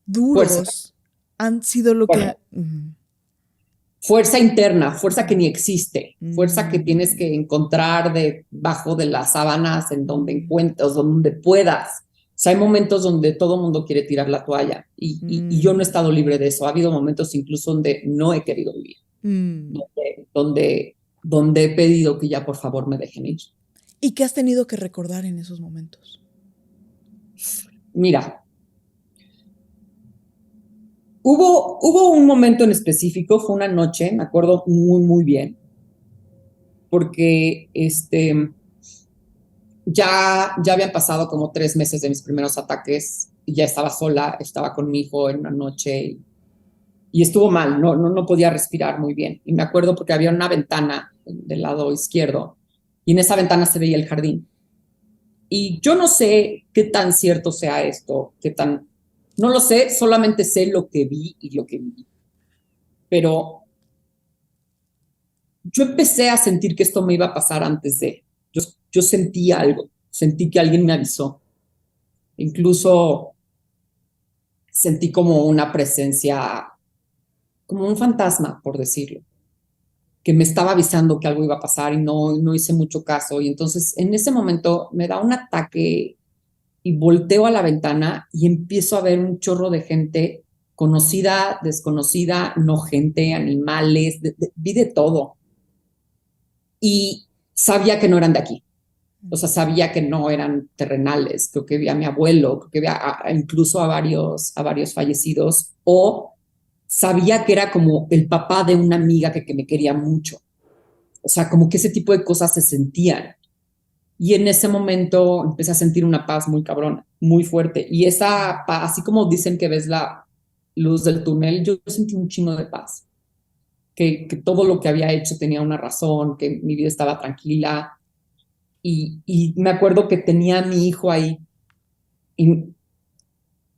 duros han sido lo que... Fuerza interna, fuerza que ni existe, fuerza que tienes que encontrar debajo de las sábanas en donde encuentres, donde puedas. O sea, hay momentos donde todo el mundo quiere tirar la toalla y yo no he estado libre de eso. Ha habido momentos incluso donde no he querido vivir, donde he pedido que ya por favor me dejen ir. ¿Y qué has tenido que recordar en esos momentos? Mira, hubo un momento en específico, fue una noche, me acuerdo muy, muy bien, porque ya habían pasado como 3 meses de mis primeros ataques y ya estaba sola, estaba con mi hijo en una noche y estuvo mal, no podía respirar muy bien. Y me acuerdo porque había una ventana del lado izquierdo y en esa ventana se veía el jardín. Y yo no sé qué tan cierto sea esto, no lo sé, solamente sé lo que vi y lo que viví. Pero yo empecé a sentir que esto me iba a pasar yo sentí algo, sentí que alguien me avisó. Incluso sentí como una presencia, como un fantasma, por decirlo, que me estaba avisando que algo iba a pasar y no hice mucho caso. Y entonces en ese momento me da un ataque y volteo a la ventana y empiezo a ver un chorro de gente conocida, desconocida, no gente, animales, vi de todo. Y sabía que no eran de aquí. O sea, sabía que no eran terrenales. Creo que vi a mi abuelo, creo que vi incluso a varios fallecidos. O sabía que era como el papá de una amiga que me quería mucho. O sea, como que ese tipo de cosas se sentían. Y en ese momento empecé a sentir una paz muy cabrona, muy fuerte. Y esa paz, así como dicen que ves la luz del túnel, yo sentí un chingo de paz. Que todo lo que había hecho tenía una razón, que mi vida estaba tranquila. Y me acuerdo que tenía a mi hijo ahí. Y,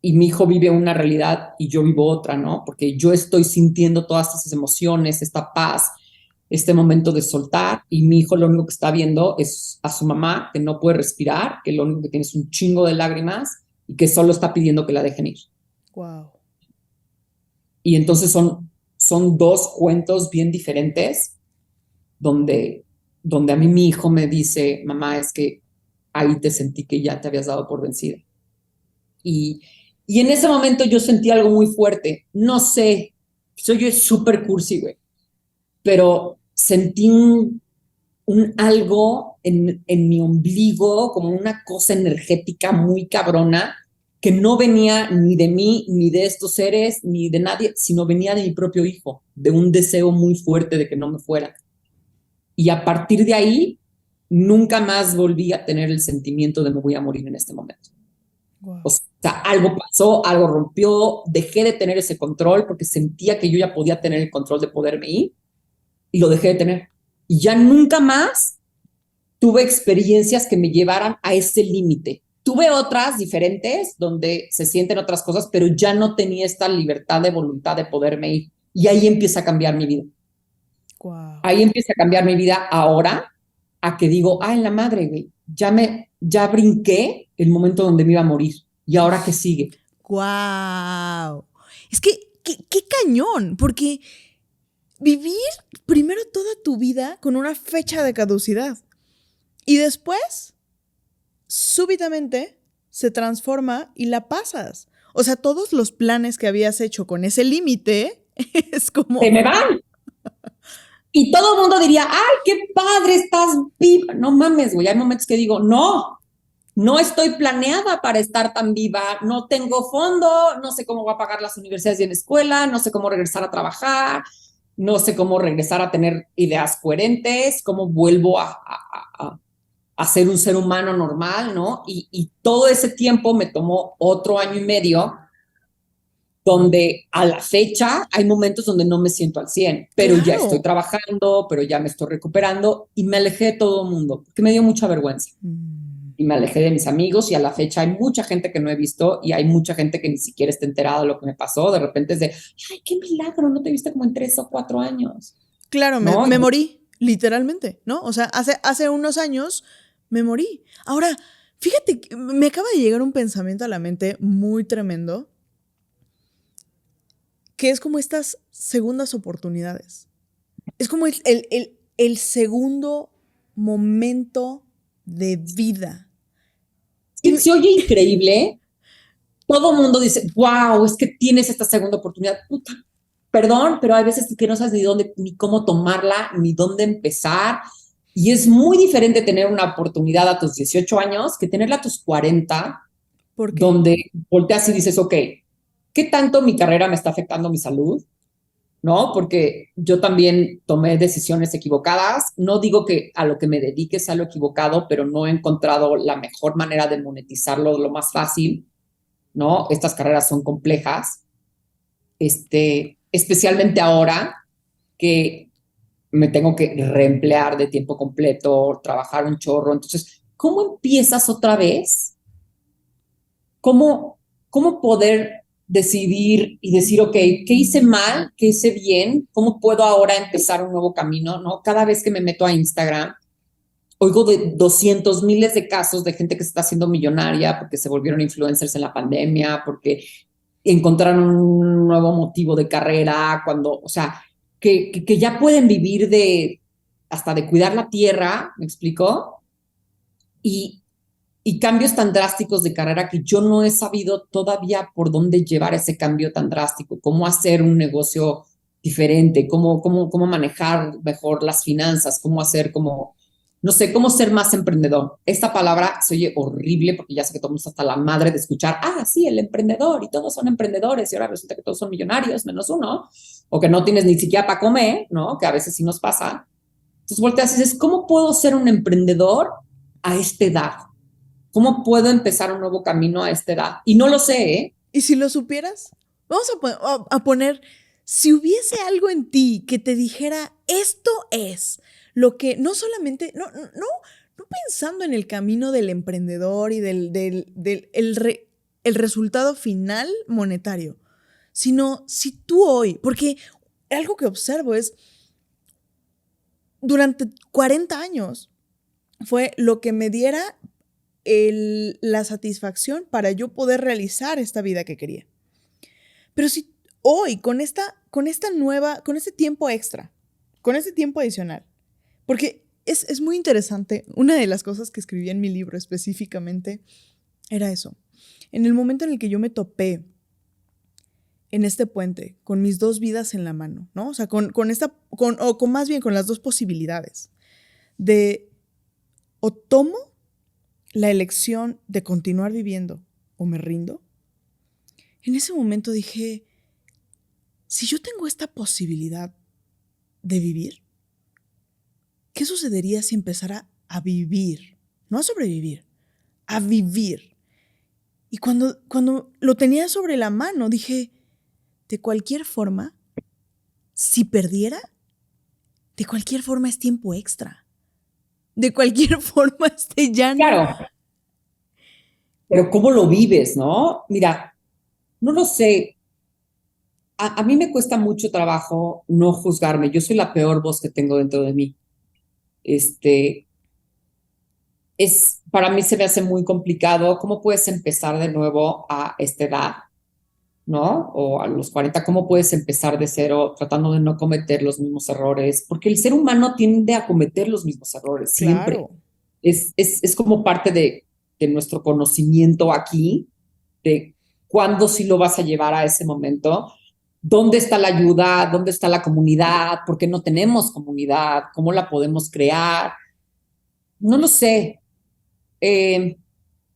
y mi hijo vive una realidad y yo vivo otra, ¿no? Porque yo estoy sintiendo todas estas emociones, esta paz, este momento de soltar, y mi hijo lo único que está viendo es a su mamá que no puede respirar, que lo único que tiene es un chingo de lágrimas y que solo está pidiendo que la dejen ir. Wow. Y entonces son dos cuentos bien diferentes donde a mí mi hijo me dice, mamá, es que ahí te sentí que ya te habías dado por vencida. Y, y en ese momento yo sentí algo muy fuerte. No sé, soy yo súper cursi, güey, pero sentí un algo en mi ombligo, como una cosa energética muy cabrona, que no venía ni de mí, ni de estos seres, ni de nadie, sino venía de mi propio hijo, de un deseo muy fuerte de que no me fuera. Y a partir de ahí, nunca más volví a tener el sentimiento de me voy a morir en este momento. Wow. O sea, algo pasó, algo rompió, dejé de tener ese control porque sentía que yo ya podía tener el control de poderme ir y lo dejé de tener. Y ya nunca más tuve experiencias que me llevaran a ese límite. Tuve otras diferentes donde se sienten otras cosas, pero ya no tenía esta libertad de voluntad de poderme ir. Y ahí empieza a cambiar mi vida. Wow. Ahí empieza a cambiar mi vida ahora a que digo, ay, la madre, güey, ya brinqué el momento donde me iba a morir. ¿Y ahora qué sigue? Wow. Es que, qué cañón, porque vivir primero toda tu vida con una fecha de caducidad y después, súbitamente, se transforma y la pasas. O sea, todos los planes que habías hecho con ese límite es Se como, me van. Y todo el mundo diría, ay, qué padre, estás viva. No mames, güey, hay momentos que digo, no estoy planeada para estar tan viva, no tengo fondo, no sé cómo voy a pagar las universidades y en la escuela, no sé cómo regresar a trabajar, no sé cómo regresar a tener ideas coherentes, cómo vuelvo a ser un ser humano normal, ¿no? Y todo ese tiempo me tomó otro año y medio donde a la fecha hay momentos donde no me siento al 100, pero ya estoy claro. trabajando, pero ya me estoy recuperando y me alejé de todo el mundo, porque me dio mucha vergüenza. Mm. Y me alejé de mis amigos y a la fecha hay mucha gente que no he visto y hay mucha gente que ni siquiera está enterada de lo que me pasó. De repente es de, ay, qué milagro, no te viste como en 3 o 4 años, Claro, ¿no? me morí, literalmente, ¿no? O sea, hace unos años me morí. Ahora, fíjate, me acaba de llegar un pensamiento a la mente muy tremendo, que es como estas segundas oportunidades. Es como el segundo momento de vida. Y Sí, se oye increíble. Todo el mundo dice, wow, es que tienes esta segunda oportunidad. Puta, perdón, pero hay veces que no sabes ni dónde, ni cómo tomarla, ni dónde empezar. Y es muy diferente tener una oportunidad a tus 18 años que tenerla a tus 40, ¿por qué? donde volteas y dices, ok, ¿qué tanto mi carrera me está afectando mi salud? ¿No? Porque yo también tomé decisiones equivocadas. No digo que a lo que me dedique sea lo equivocado, pero no he encontrado la mejor manera de monetizarlo lo más fácil, ¿no? Estas carreras son complejas. especialmente ahora que me tengo que reemplear de tiempo completo, trabajar un chorro. Entonces, ¿cómo empiezas otra vez? ¿Cómo poder decidir y decir, ok, ¿qué hice mal? ¿Qué hice bien? ¿Cómo puedo ahora empezar un nuevo camino? ¿No? Cada vez que me meto a Instagram, oigo de 200 miles de casos de gente que se está haciendo millonaria porque se volvieron influencers en la pandemia, porque encontraron un nuevo motivo de carrera, cuando, o sea, que ya pueden vivir hasta de cuidar la tierra, ¿me explico? Y, y cambios tan drásticos de carrera que yo no he sabido todavía por dónde llevar ese cambio tan drástico, cómo hacer un negocio diferente, cómo manejar mejor las finanzas, cómo hacer como, no sé, cómo ser más emprendedor. Esta palabra se oye horrible porque ya sé que todo el mundo está hasta la madre de escuchar, sí, el emprendedor y todos son emprendedores y ahora resulta que todos son millonarios, menos uno, o que no tienes ni siquiera para comer, ¿no? Que a veces sí nos pasa. Entonces volteas y dices, ¿cómo puedo ser un emprendedor a esta edad? ¿Cómo puedo empezar un nuevo camino a esta edad? Y no lo sé, ¿eh? ¿Y si lo supieras? Vamos a poner, si hubiese algo en ti que te dijera, esto es lo que, no solamente, no pensando en el camino del emprendedor y el resultado final monetario, sino si tú hoy, porque algo que observo es, durante 40 años fue lo que me diera la satisfacción para yo poder realizar esta vida que quería. Pero si hoy, con este tiempo extra, con este tiempo adicional, porque es muy interesante, una de las cosas que escribí en mi libro específicamente era eso. En el momento en el que yo me topé en este puente, con mis dos vidas en la mano, ¿no? O sea, más bien con las dos posibilidades de o tomo la elección de continuar viviendo o me rindo. En ese momento dije, si yo tengo esta posibilidad de vivir, ¿qué sucedería si empezara a vivir? No a sobrevivir, a vivir. Y cuando lo tenía sobre la mano, dije, de cualquier forma, si perdiera, de cualquier forma es tiempo extra. De cualquier forma, ya no. Claro, pero ¿cómo lo vives, no? Mira, no lo sé. A mí me cuesta mucho trabajo no juzgarme. Yo soy la peor voz que tengo dentro de mí. Este, para mí se me hace muy complicado. ¿Cómo puedes empezar de nuevo a esta edad, no? O a los 40, ¿cómo puedes empezar de cero tratando de no cometer los mismos errores? Porque el ser humano tiende a cometer los mismos errores, siempre. Claro. Es como parte de nuestro conocimiento aquí, de cuándo sí lo vas a llevar a ese momento. ¿Dónde está la ayuda? ¿Dónde está la comunidad? ¿Por qué no tenemos comunidad? ¿Cómo la podemos crear? No lo sé.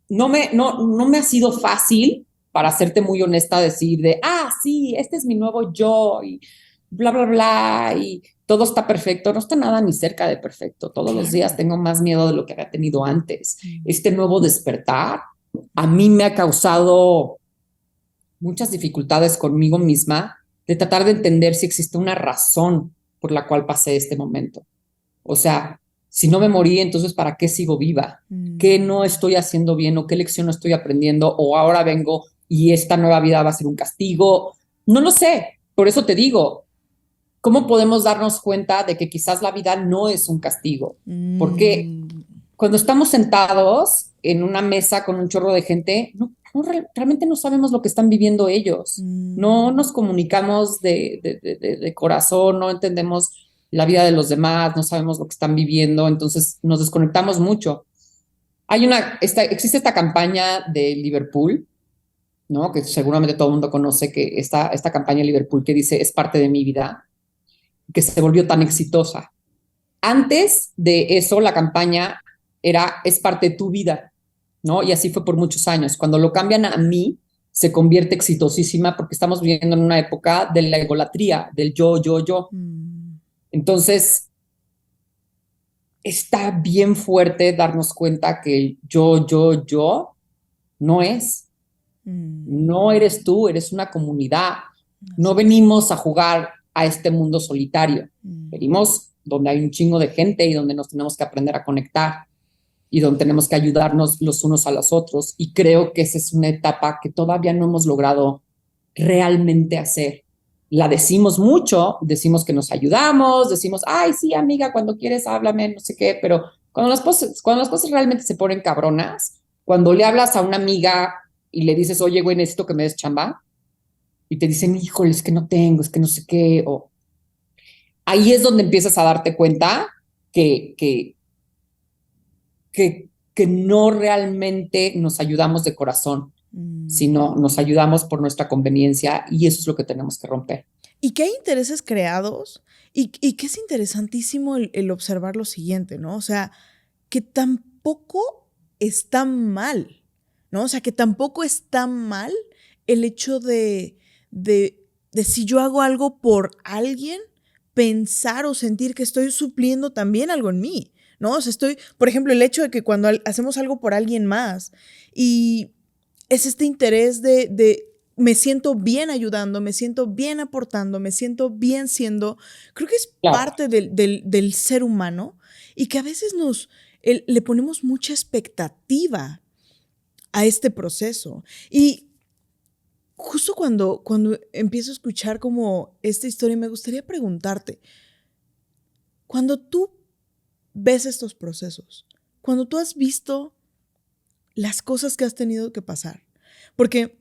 No me ha sido fácil, para serte muy honesta, decir sí, este es mi nuevo yo y bla, bla, bla, y todo está perfecto. No está nada ni cerca de perfecto. Todos los días tengo más miedo de lo que había tenido antes. Este nuevo despertar a mí me ha causado muchas dificultades conmigo misma de tratar de entender si existe una razón por la cual pasé este momento. O sea, si no me morí, entonces ¿para qué sigo viva? ¿Qué no estoy haciendo bien o qué lección no estoy aprendiendo? O ahora vengo y esta nueva vida va a ser un castigo. No lo sé. Por eso te digo, ¿cómo podemos darnos cuenta de que quizás la vida no es un castigo? Porque cuando estamos sentados en una mesa con un chorro de gente, realmente no sabemos lo que están viviendo ellos. No nos comunicamos de corazón, no entendemos la vida de los demás, no sabemos lo que están viviendo, entonces nos desconectamos mucho. Existe esta campaña de Liverpool, ¿no? Que seguramente todo el mundo conoce, que esta campaña de Liverpool que dice es parte de mi vida, que se volvió tan exitosa. Antes de eso, la campaña es parte de tu vida, ¿no? Y así fue por muchos años. Cuando lo cambian a mí, se convierte exitosísima porque estamos viviendo en una época de la egolatría, del yo, yo, yo. Entonces, está bien fuerte darnos cuenta que el yo no es. No eres tú, eres una comunidad. No venimos a jugar a este mundo solitario. Venimos donde hay un chingo de gente y donde nos tenemos que aprender a conectar y donde tenemos que ayudarnos los unos a los otros. Y creo que esa es una etapa que todavía no hemos logrado realmente hacer. La decimos mucho, decimos que nos ayudamos, decimos, ay, sí, amiga, cuando quieres háblame, no sé qué, pero cuando las cosas realmente se ponen cabronas, cuando le hablas a una amiga y le dices, oye, güey, necesito que me des chamba, y te dicen, híjole, es que no tengo, es que no sé qué, o ahí es donde empiezas a darte cuenta que, que, que no realmente nos ayudamos de corazón, sino nos ayudamos por nuestra conveniencia y eso es lo que tenemos que romper. Y que hay intereses creados y que es interesantísimo el observar lo siguiente, ¿no? O sea, que tampoco está mal, ¿no? O sea, que tampoco está mal el hecho de si yo hago algo por alguien, pensar o sentir que estoy supliendo también algo en mí, ¿no? O sea, por ejemplo, el hecho de que cuando hacemos algo por alguien más y es este interés de me siento bien ayudando, me siento bien aportando, me siento bien siendo, creo que es parte del ser humano y que a veces le ponemos mucha expectativa a este proceso. Y justo cuando empiezo a escuchar como esta historia, me gustaría preguntarte, cuando tú ves estos procesos, cuando tú has visto las cosas que has tenido que pasar, porque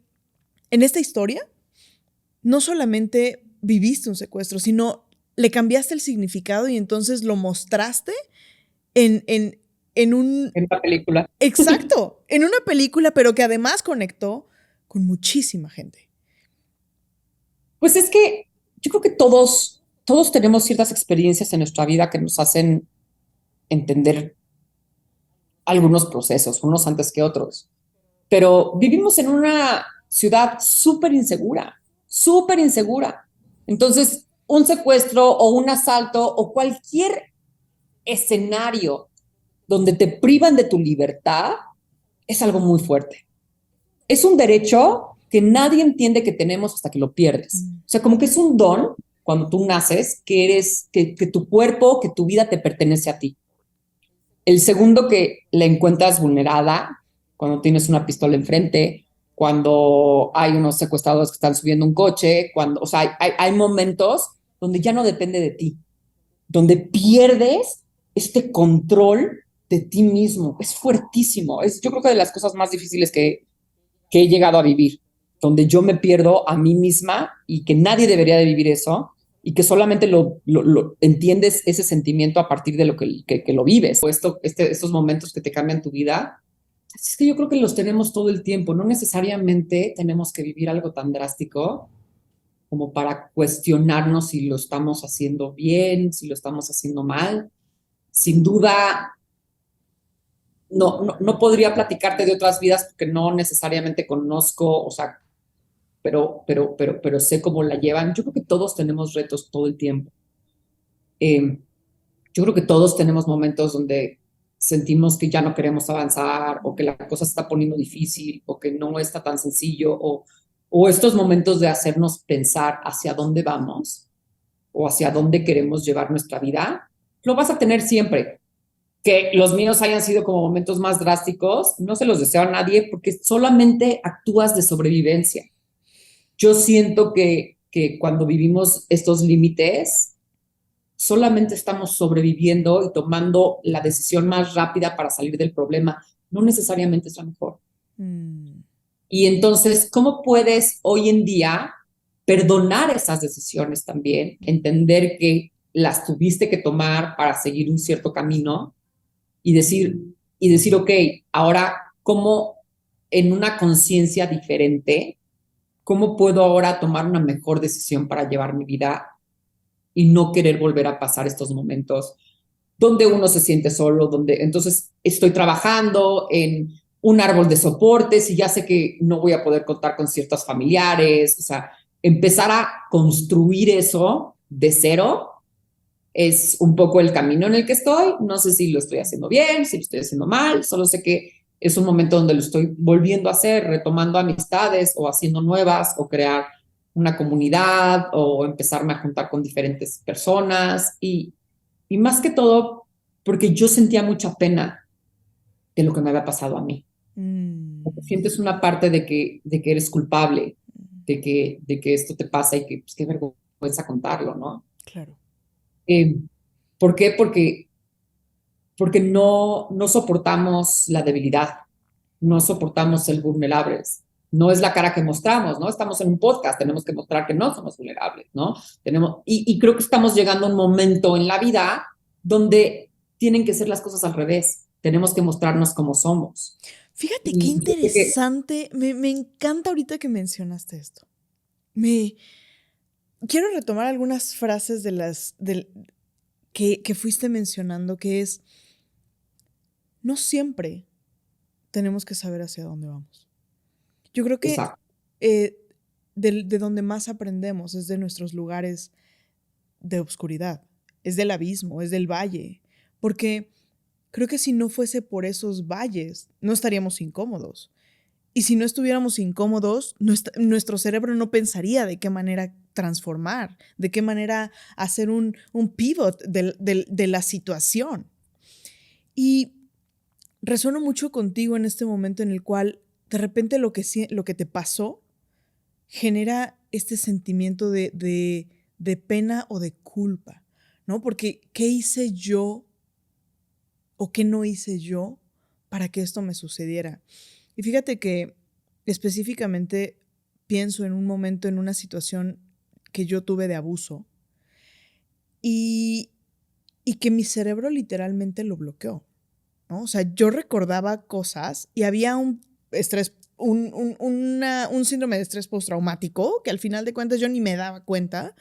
en esta historia no solamente viviste un secuestro, sino le cambiaste el significado y entonces lo mostraste en una película. Exacto, en una película, pero que además conectó con muchísima gente. Pues es que yo creo que todos tenemos ciertas experiencias en nuestra vida que nos hacen entender algunos procesos, unos antes que otros. Pero vivimos en una ciudad súper insegura, súper insegura. Entonces, un secuestro o un asalto o cualquier escenario donde te privan de tu libertad es algo muy fuerte. Es un derecho que nadie entiende que tenemos hasta que lo pierdes. O sea, como que es un don cuando tú naces, que tu cuerpo, que tu vida te pertenece a ti. El segundo que la encuentras vulnerada, cuando tienes una pistola enfrente, cuando hay unos secuestradores que están subiendo un coche, o sea, hay momentos donde ya no depende de ti, donde pierdes este control de ti mismo. Es fuertísimo. Yo creo que de las cosas más difíciles que he llegado a vivir, donde yo me pierdo a mí misma y que nadie debería de vivir eso y que solamente lo entiendes ese sentimiento a partir de lo que lo vives. O estos momentos que te cambian tu vida, es que yo creo que los tenemos todo el tiempo. No necesariamente tenemos que vivir algo tan drástico como para cuestionarnos si lo estamos haciendo bien, si lo estamos haciendo mal. Sin duda, no podría platicarte de otras vidas porque no necesariamente conozco, o sea, pero sé cómo la llevan. Yo creo que todos tenemos retos todo el tiempo. Yo creo que todos tenemos momentos donde sentimos que ya no queremos avanzar o que la cosa se está poniendo difícil o que no está tan sencillo o estos momentos de hacernos pensar hacia dónde vamos o hacia dónde queremos llevar nuestra vida. Lo vas a tener siempre. Que los míos hayan sido como momentos más drásticos, no se los deseo a nadie porque solamente actúas de sobrevivencia. Yo siento que cuando vivimos estos límites, solamente estamos sobreviviendo y tomando la decisión más rápida para salir del problema. No necesariamente es la mejor. Y entonces, ¿cómo puedes hoy en día perdonar esas decisiones también? Entender que las tuviste que tomar para seguir un cierto camino y decir, ok, ahora, ¿cómo en una conciencia diferente, cómo puedo ahora tomar una mejor decisión para llevar mi vida y no querer volver a pasar estos momentos donde uno se siente solo, donde entonces estoy trabajando en un árbol de soportes y ya sé que no voy a poder contar con ciertos familiares, o sea, empezar a construir eso de cero es un poco el camino en el que estoy. No sé si lo estoy haciendo bien, si lo estoy haciendo mal, solo sé que es un momento donde lo estoy volviendo a hacer, retomando amistades o haciendo nuevas o crear una comunidad o empezarme a juntar con diferentes personas y más que todo porque yo sentía mucha pena de lo que me había pasado a mí. Porque Mm. sientes una parte de que eres culpable, de que esto te pasa y que pues, qué vergüenza contarlo, ¿no? Claro. Eh, ¿Por qué? Porque no soportamos la debilidad, no soportamos el vulnerables. No es la cara que mostramos, ¿no? Estamos en un podcast, tenemos que mostrar que no somos vulnerables, ¿no? Y creo que estamos llegando a un momento en la vida donde tienen que ser las cosas al revés. Tenemos que mostrarnos como somos. Fíjate qué Y yo creo que, interesante. Me encanta ahorita que mencionaste esto. Me quiero retomar algunas frases de que fuiste mencionando, que es, no siempre tenemos que saber hacia dónde vamos. Yo creo que exacto, eh, de donde más aprendemos es de nuestros lugares de obscuridad, es del abismo, es del valle, porque creo que si no fuese por esos valles, no estaríamos incómodos. Y si no estuviéramos incómodos, nuestro cerebro no pensaría de qué manera transformar, de qué manera hacer un pivot de la situación. Y resueno mucho contigo en este momento en el cual de repente lo que te pasó genera este sentimiento de pena o de culpa, ¿no? Porque ¿qué hice yo o qué no hice yo para que esto me sucediera? Y fíjate que específicamente pienso en un momento, en una situación que yo tuve de abuso y, y que mi cerebro literalmente lo bloqueó, ¿no? O sea, yo recordaba cosas y había un estrés, un síndrome de estrés postraumático que al final de cuentas yo ni me daba cuenta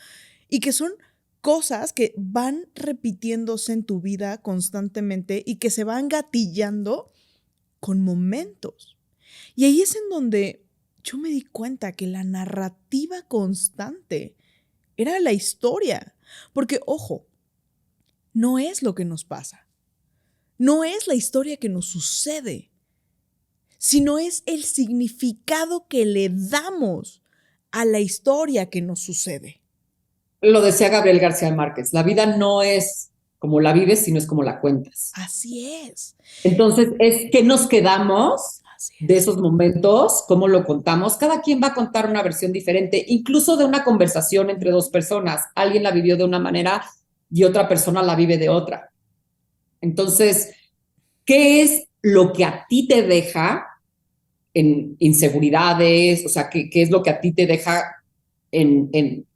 y que son cosas que van repitiéndose en tu vida constantemente y que se van gatillando con momentos. Y ahí es en donde yo me di cuenta que la narrativa constante era la historia. Porque, ojo, no es lo que nos pasa, no es la historia que nos sucede, sino es el significado que le damos a la historia que nos sucede. lo decía Gabriel García Márquez, la vida no es como la vives, sino es como la cuentas. Así es, Entonces, es que nos quedamos así de es. esos momentos, cómo lo contamos. Cada quien va a contar una versión diferente, incluso de una conversación entre dos personas. Alguien la vivió de una manera y otra persona la vive de otra. Entonces, ¿qué es lo que a ti te deja en inseguridades? O sea, ¿qué es lo que a ti te deja en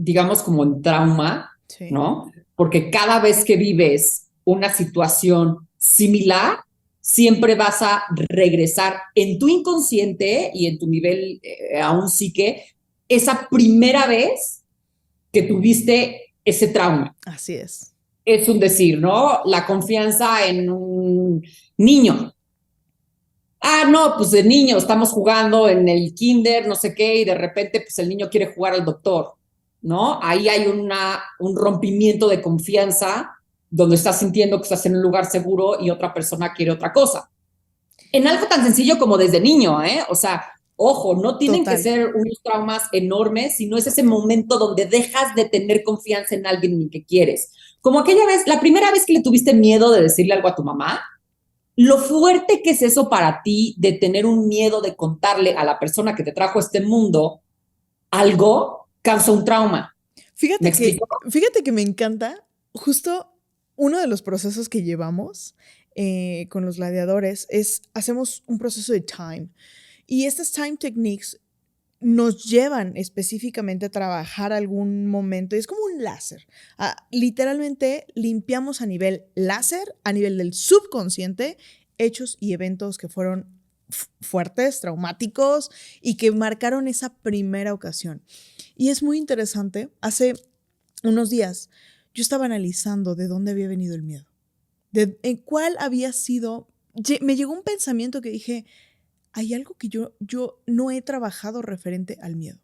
digamos, como en trauma, Sí, ¿no? Porque cada vez que vives una situación similar, siempre vas a regresar en tu inconsciente y en tu nivel aún psique esa primera vez que tuviste ese trauma. así es. Es un decir, ¿no? La confianza en un niño. Ah, no, pues de niño estamos jugando en el kinder, no sé qué, y de repente pues el niño quiere jugar al doctor, ¿no? Ahí hay un rompimiento de confianza donde estás sintiendo que estás en un lugar seguro y otra persona quiere otra cosa. En algo tan sencillo como desde niño, ¿eh? O sea, ojo, no tienen que Total, ser unos traumas enormes, sino es ese momento donde dejas de tener confianza en alguien en el que quieres. Como aquella vez, la primera vez que le tuviste miedo de decirle algo a tu mamá, lo fuerte que es eso para ti de tener un miedo de contarle a la persona que te trajo a este mundo algo, causa un trauma. ¿Me explico? fíjate que me encanta justo uno de los procesos que llevamos con los gladiadores es hacemos un proceso de time y estas time techniques nos llevan específicamente a trabajar algún momento y es como un láser. Literalmente limpiamos a nivel láser, a nivel del subconsciente, hechos y eventos que fueron fuertes, traumáticos y que marcaron esa primera ocasión. Y es muy interesante, hace unos días yo estaba analizando de dónde había venido el miedo, en cuál había sido, me llegó un pensamiento que dije, hay algo que yo no he trabajado referente al miedo.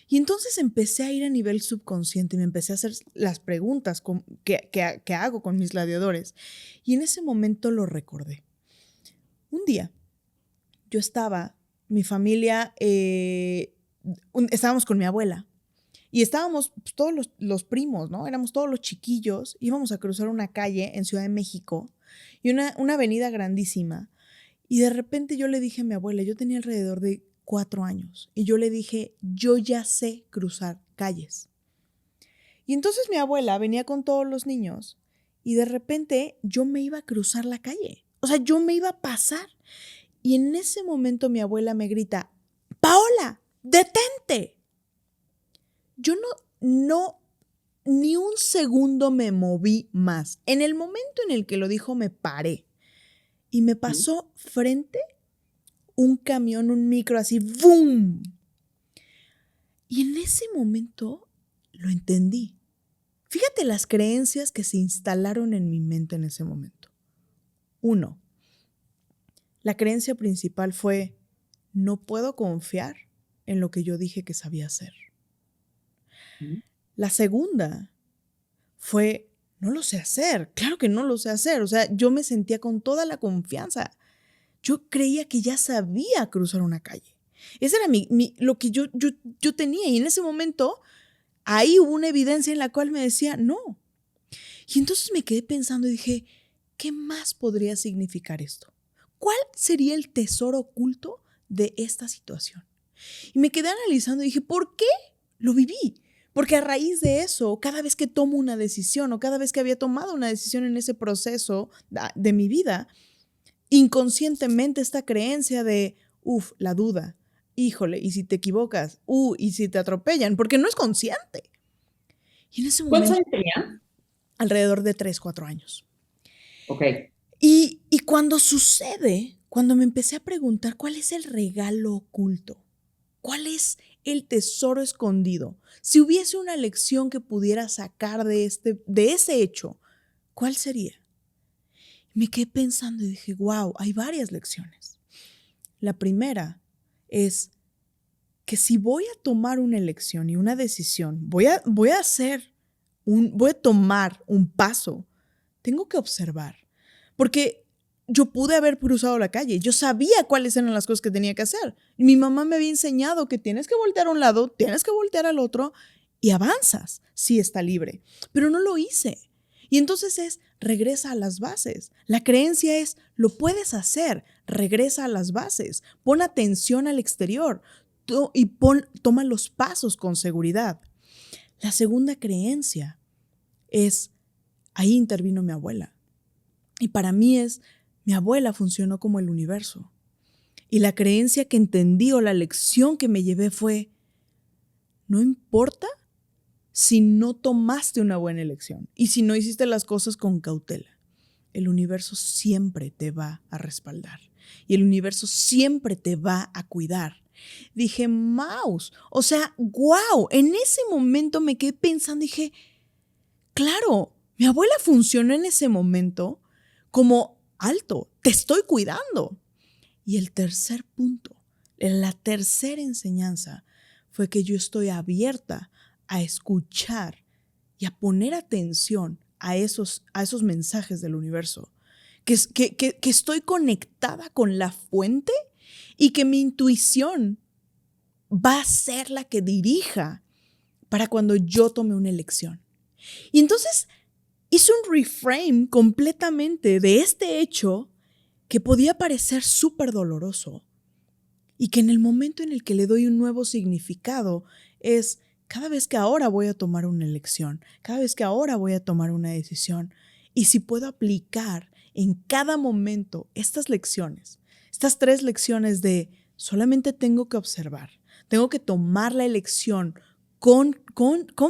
Y entonces empecé a ir a nivel subconsciente y me empecé a hacer las preguntas que hago con mis gladiadores. Y en ese momento lo recordé. Un día yo estaba, mi familia estábamos con mi abuela y estábamos pues, todos los primos, ¿no? Éramos todos los chiquillos, íbamos a cruzar una calle en Ciudad de México y una avenida grandísima. Y de repente yo le dije a mi abuela, yo tenía alrededor de 4 años, y yo le dije, yo ya sé cruzar calles. Y entonces mi abuela venía con todos los niños y de repente yo me iba a cruzar la calle. O sea, yo me iba a pasar. Y en ese momento mi abuela me grita, Paola, detente. Yo no, ni un segundo me moví más. En el momento en el que lo dijo, me paré. Y me pasó frente un camión, un micro, así, ¡boom! Y en ese momento lo entendí. Fíjate las creencias que se instalaron en mi mente en ese momento. 1. La creencia principal fue, no puedo confiar en lo que yo dije que sabía hacer. La segunda fue, no lo sé hacer. Claro que no lo sé hacer. O sea, yo me sentía con toda la confianza. Yo creía que ya sabía cruzar una calle. Esa era lo que yo tenía. Y en ese momento, ahí hubo una evidencia en la cual me decía, no. Y entonces me quedé pensando y dije, ¿qué más podría significar esto? ¿Cuál sería el tesoro oculto de esta situación? Y me quedé analizando y dije, ¿por qué lo viví? Porque a raíz de eso, cada vez que tomo una decisión o cada vez que había tomado una decisión en ese proceso de mi vida, inconscientemente esta creencia de, la duda, híjole, y si te equivocas, y si te atropellan, porque no es consciente. Y en ese ¿Cuántos momento, años tenía? alrededor de 3, 4 años. Ok. Y cuando sucede, cuando me empecé a preguntar cuál es el regalo oculto, cuál es el tesoro escondido, si hubiese una lección que pudiera sacar de ese hecho, ¿cuál sería? Me quedé pensando y dije, wow, hay varias lecciones. La primera es que si voy a tomar una elección y una decisión, voy a tomar un paso, tengo que observar. Porque yo pude haber cruzado la calle, yo sabía cuáles eran las cosas que tenía que hacer. Mi mamá me había enseñado que tienes que voltear a un lado, tienes que voltear al otro y avanzas si está libre. Pero no lo hice. Y entonces regresa a las bases. La creencia es, lo puedes hacer, regresa a las bases, pon atención al exterior y toma los pasos con seguridad. La segunda creencia es, ahí intervino mi abuela. Y para mí mi abuela funcionó como el universo. Y la creencia que entendí o la lección que me llevé fue, no importa si no tomaste una buena elección y si no hiciste las cosas con cautela. El universo siempre te va a respaldar y el universo siempre te va a cuidar. Dije, mouse, o sea, wow, en ese momento me quedé pensando, dije, claro, mi abuela funcionó en ese momento como alto, te estoy cuidando. Y el tercer punto, la tercera enseñanza fue que yo estoy abierta a escuchar y a poner atención a esos mensajes del universo, que estoy conectada con la fuente y que mi intuición va a ser la que dirija para cuando yo tome una elección. Y entonces hice un reframe completamente de este hecho que podía parecer súper doloroso y que en el momento en el que le doy un nuevo significado es cada vez que ahora voy a tomar una elección, cada vez que ahora voy a tomar una decisión y si puedo aplicar en cada momento estas lecciones, estas 3 lecciones de solamente tengo que observar, tengo que tomar la elección con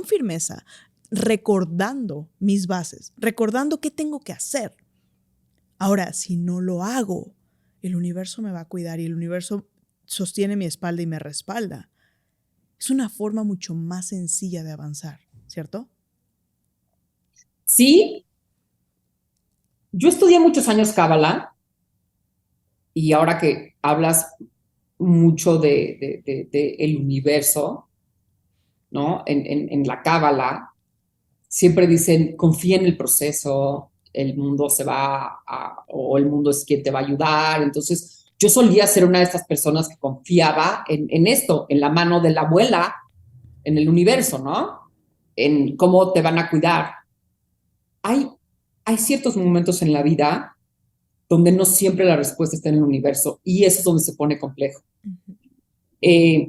firmeza, recordando mis bases, recordando qué tengo que hacer. Ahora, si no lo hago, el universo me va a cuidar y el universo sostiene mi espalda y me respalda. Es una forma mucho más sencilla de avanzar, ¿cierto? Sí, yo estudié muchos años Cábala y ahora que hablas mucho de el universo, ¿no? En la Cábala siempre dicen, confía en el proceso, el mundo o el mundo es quien te va a ayudar. Entonces, yo solía ser una de estas personas que confiaba en esto, en la mano de la abuela, en el universo, ¿no? En cómo te van a cuidar. Hay, hay ciertos momentos en la vida donde no siempre la respuesta está en el universo y eso es donde se pone complejo. Eh,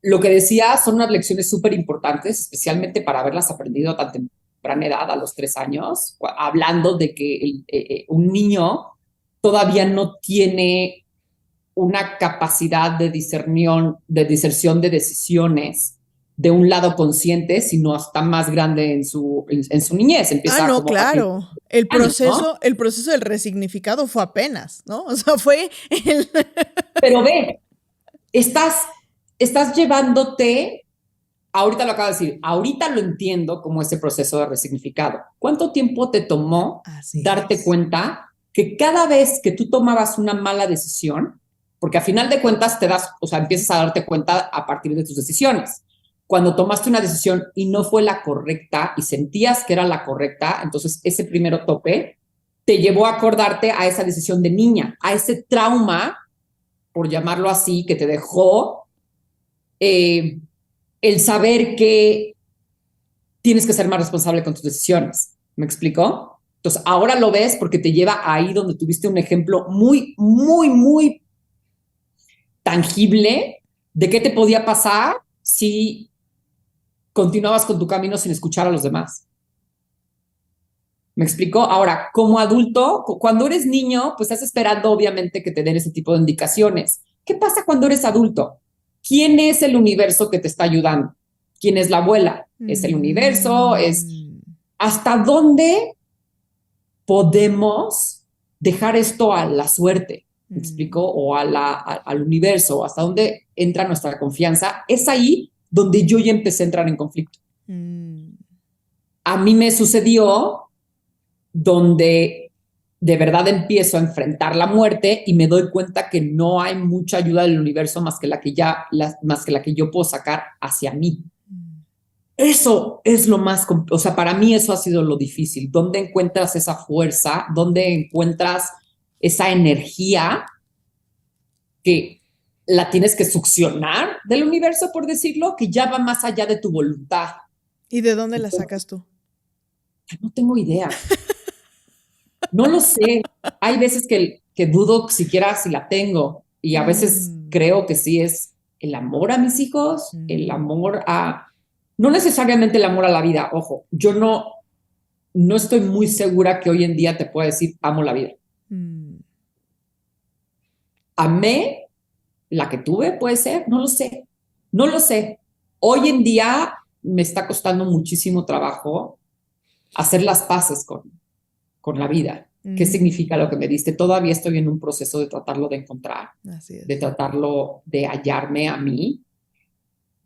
lo que decía son unas lecciones súper importantes, especialmente para haberlas aprendido a tan temprana edad, a los 3 años, hablando de que un niño todavía no tiene una capacidad de discernión de decisiones de un lado consciente, sino hasta más grande en su niñez. Empieza No, como a tener claro. años, ¿no? El proceso del resignificado fue apenas, ¿no? O sea, fue el... Pero ve, estás, estás llevándote, ahorita lo acabo de decir, ahorita lo entiendo como ese proceso de resignificado. ¿Cuánto tiempo te tomó darte cuenta que cada vez que tú tomabas una mala decisión, porque a final de cuentas te das, o sea, empiezas a darte cuenta a partir de tus decisiones. Cuando tomaste una decisión y no fue la correcta y sentías que era la correcta, entonces ese primero tope te llevó a acordarte a esa decisión de niña, a ese trauma, por llamarlo así, que te dejó el saber que tienes que ser más responsable con tus decisiones. ¿Me explicó? Entonces, ahora lo ves porque te lleva ahí donde tuviste un ejemplo muy, muy, muy tangible de qué te podía pasar si continuabas con tu camino sin escuchar a los demás. ¿Me explicó? Ahora, como adulto, cuando eres niño, pues estás esperando obviamente que te den ese tipo de indicaciones. ¿Qué pasa cuando eres adulto? ¿Quién es el universo que te está ayudando? ¿Quién es la abuela? ¿Es el universo? ¿Es hasta dónde podemos dejar esto a la suerte? ¿Me explico? O al universo, hasta dónde entra nuestra confianza. Es ahí donde yo ya empecé a entrar en conflicto. A mí me sucedió donde de verdad empiezo a enfrentar la muerte y me doy cuenta que no hay mucha ayuda del universo más que la que yo puedo sacar hacia mí. Eso es lo más, o sea, para mí eso ha sido lo difícil. ¿Dónde encuentras esa fuerza? ¿Dónde encuentras esa energía que la tienes que succionar del universo, por decirlo, que ya va más allá de tu voluntad? ¿Y de dónde la sacas tú? No tengo idea. No lo sé. Hay veces que dudo siquiera si la tengo y a veces creo que sí es el amor a mis hijos, el amor a... No necesariamente el amor a la vida, ojo, yo no estoy muy segura que hoy en día te pueda decir amo la vida. Amé la que tuve, puede ser, no lo sé, no lo sé. Hoy en día me está costando muchísimo trabajo hacer las paces con la vida. ¿Qué significa lo que me diste? Todavía estoy en un proceso de tratarlo de encontrar, de tratarlo de hallarme a mí,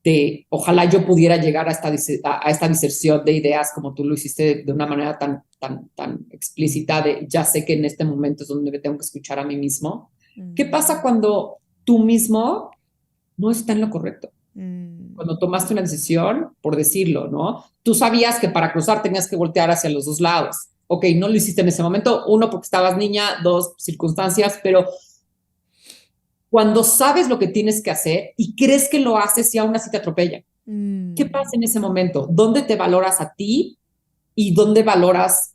de ojalá yo pudiera llegar a esta diserción de ideas como tú lo hiciste de una manera tan explícita de ya sé que en este momento es donde me tengo que escuchar a mí mismo. ¿Qué pasa cuando tú mismo no estás en lo correcto? Cuando tomaste una decisión, por decirlo, ¿no? Tú sabías que para cruzar tenías que voltear hacia los dos lados. Ok, no lo hiciste en ese momento. Uno, porque estabas niña. Dos, circunstancias. Pero cuando sabes lo que tienes que hacer y crees que lo haces y aún así te atropella. ¿Qué pasa en ese momento? ¿Dónde te valoras a ti y dónde valoras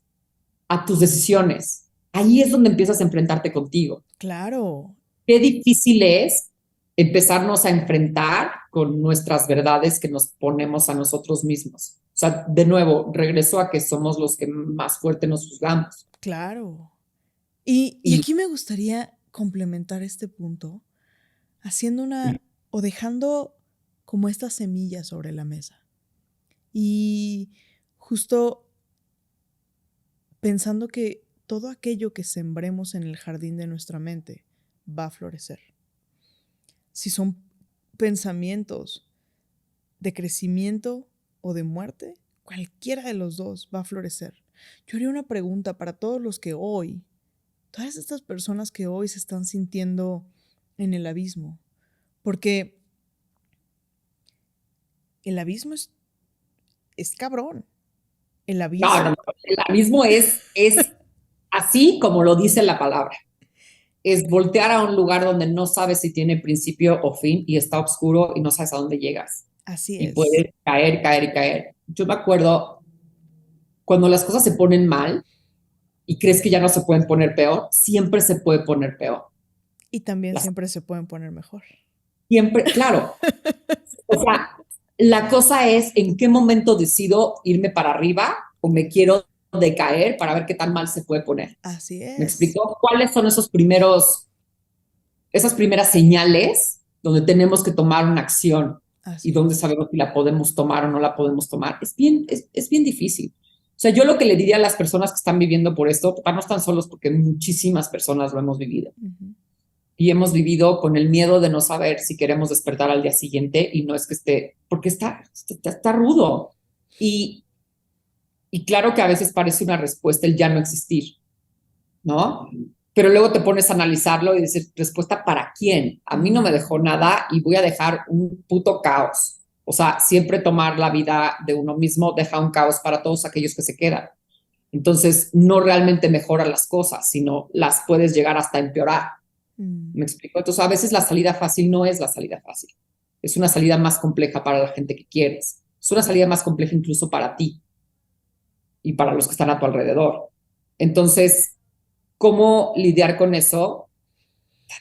a tus decisiones? Ahí es donde empiezas a enfrentarte contigo. Claro. Qué difícil es empezarnos a enfrentar con nuestras verdades que nos ponemos a nosotros mismos. O sea, de nuevo, regreso a que somos los que más fuerte nos juzgamos. Claro. Y aquí me gustaría complementar este punto haciendo o dejando como esta semilla sobre la mesa. Y justo pensando que todo aquello que sembremos en el jardín de nuestra mente va a florecer. Si son pensamientos de crecimiento o de muerte, cualquiera de los dos va a florecer. Yo haría una pregunta para todos los que hoy, todas estas personas que hoy se están sintiendo en el abismo, porque el abismo es cabrón. El abismo, no, el abismo es así como lo dice la palabra. es voltear a un lugar donde no sabes si tiene principio o fin y está oscuro y no sabes a dónde llegas. Así Y es. puedes caer, caer y caer. Yo me acuerdo cuando las cosas se ponen mal y crees que ya no se pueden poner peor, siempre se puede poner peor. Y también Las, siempre se pueden poner mejor. siempre, claro. O sea, la cosa es en qué momento decido irme para arriba o me quiero decaer para ver qué tan mal se puede poner. Así ¿Me es. explico? ¿Cuáles son esas primeras señales donde tenemos que tomar una acción y Así donde es. sabemos si la podemos tomar o no la podemos tomar? Es bien difícil. O sea, yo lo que le diría a las personas que están viviendo por esto, no están solos porque muchísimas personas lo hemos vivido. Ujú. Y hemos vivido con el miedo de no saber si queremos despertar al día siguiente y no es que esté, porque está rudo. Y, y claro que a veces parece una respuesta el ya no existir, ¿no? Pero luego te pones a analizarlo y decir, ¿respuesta para quién? A mí no me dejó nada y voy a dejar un puto caos. O sea, siempre tomar la vida de uno mismo deja un caos para todos aquellos que se quedan. Entonces, no realmente mejora las cosas, sino las puedes llegar hasta empeorar. Mm. ¿Me explico? Entonces, a veces la salida fácil no es la salida fácil. Es una salida más compleja para la gente que quieres. Es una salida más compleja incluso para ti y para los que están a tu alrededor. Entonces, ¿cómo lidiar con eso?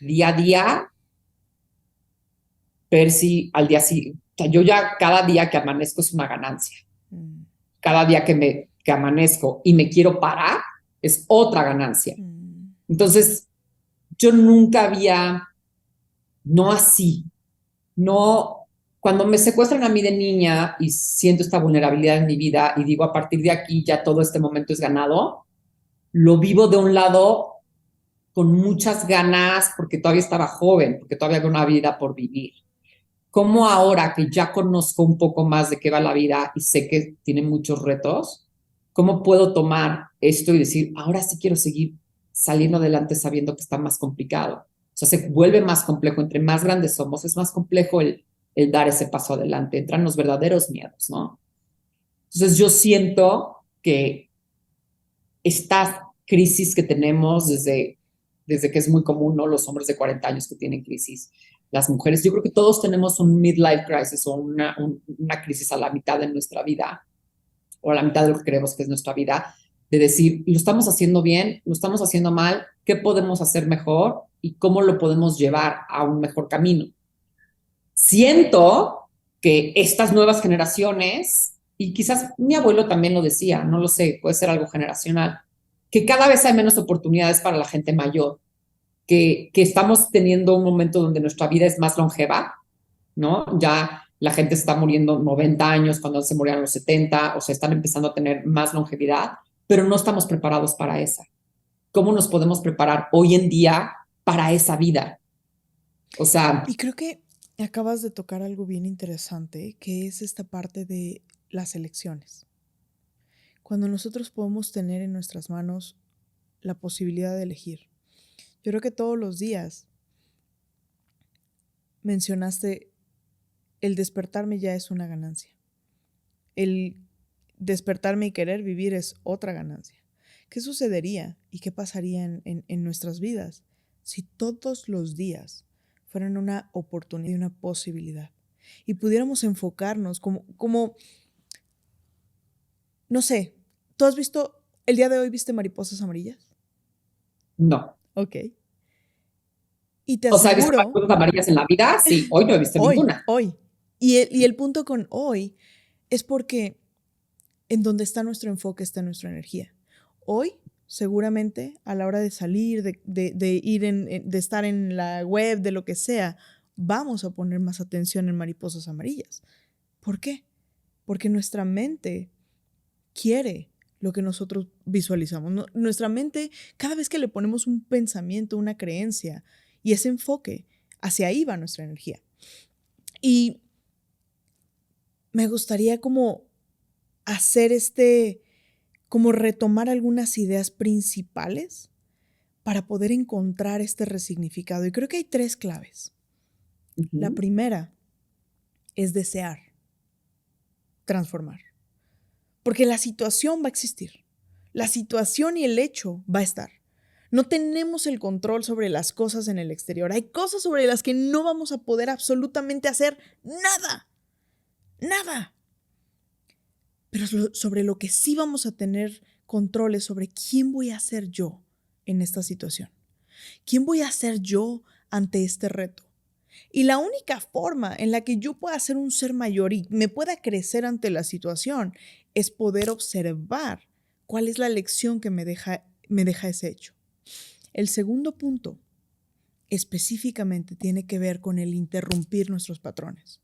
Día a día, ver si al día siguiente, o sea, yo ya cada día que amanezco es una ganancia. Mm. Cada día que amanezco y me quiero parar es otra ganancia. Mm. Entonces, yo nunca había, no así, no, cuando me secuestran a mí de niña y siento esta vulnerabilidad en mi vida y digo, a partir de aquí ya todo este momento es ganado, lo vivo de un lado con muchas ganas porque todavía estaba joven, porque todavía había una vida por vivir. Como ahora que ya conozco un poco más de qué va la vida y sé que tiene muchos retos, cómo puedo tomar esto y decir, ahora sí quiero seguir saliendo adelante sabiendo que está más complicado? O sea, se vuelve más complejo. Entre más grandes somos, es más complejo el dar ese paso adelante. Entran los verdaderos miedos, ¿no? Entonces yo siento que esta crisis que tenemos desde que es muy común, ¿no? Los hombres de 40 años que tienen crisis, las mujeres, yo creo que todos tenemos un midlife crisis o una crisis a la mitad de nuestra vida o a la mitad de lo que creemos que es nuestra vida, de decir, ¿lo estamos haciendo bien? ¿Lo estamos haciendo mal? ¿Qué podemos hacer mejor? ¿Y cómo lo podemos llevar a un mejor camino? Siento que estas nuevas generaciones, y quizás mi abuelo también lo decía, no lo sé, puede ser algo generacional, que cada vez hay menos oportunidades para la gente mayor, que estamos teniendo un momento donde nuestra vida es más longeva, ¿no? Ya la gente está muriendo 90 años cuando se morían los 70, o sea, están empezando a tener más longevidad, pero no estamos preparados para esa. ¿Cómo nos podemos preparar hoy en día para esa vida? O sea, Y creo que acabas de tocar algo bien interesante, que es esta parte de las elecciones. Cuando nosotros podemos tener en nuestras manos la posibilidad de elegir. Yo creo que todos los días mencionaste el despertarme ya es una ganancia. El despertarme y querer vivir es otra ganancia. ¿Qué sucedería y qué pasaría en nuestras vidas si todos los días fueran una oportunidad y una posibilidad? Y pudiéramos enfocarnos como, no sé, ¿tú has visto, el día de hoy viste mariposas amarillas? no. Ok. Y te O sea, he visto aseguro, cosas amarillas en la vida, sí, hoy no he visto ninguna. hoy. Y el punto con hoy es porque en donde está nuestro enfoque está nuestra energía. Hoy, seguramente, a la hora de salir, de ir de estar en la web, de lo que sea, vamos a poner más atención en mariposas amarillas. ¿Por qué? Porque nuestra mente quiere lo que nosotros visualizamos. Nuestra mente, cada vez que le ponemos un pensamiento, una creencia y ese enfoque, hacia ahí va nuestra energía. Y me gustaría como hacer como retomar algunas ideas principales para poder encontrar este resignificado. Y creo que hay 3 claves. La primera es desear transformar. Porque la situación va a existir. La situación y el hecho va a estar. No tenemos el control sobre las cosas en el exterior. Hay cosas sobre las que no vamos a poder absolutamente hacer nada. Nada. Pero sobre lo que sí vamos a tener control es sobre quién voy a ser yo en esta situación. ¿Quién voy a ser yo ante este reto? Y la única forma en la que yo pueda ser un ser mayor y me pueda crecer ante la situación es poder observar cuál es la lección que me deja ese hecho. El segundo punto específicamente tiene que ver con el interrumpir nuestros patrones.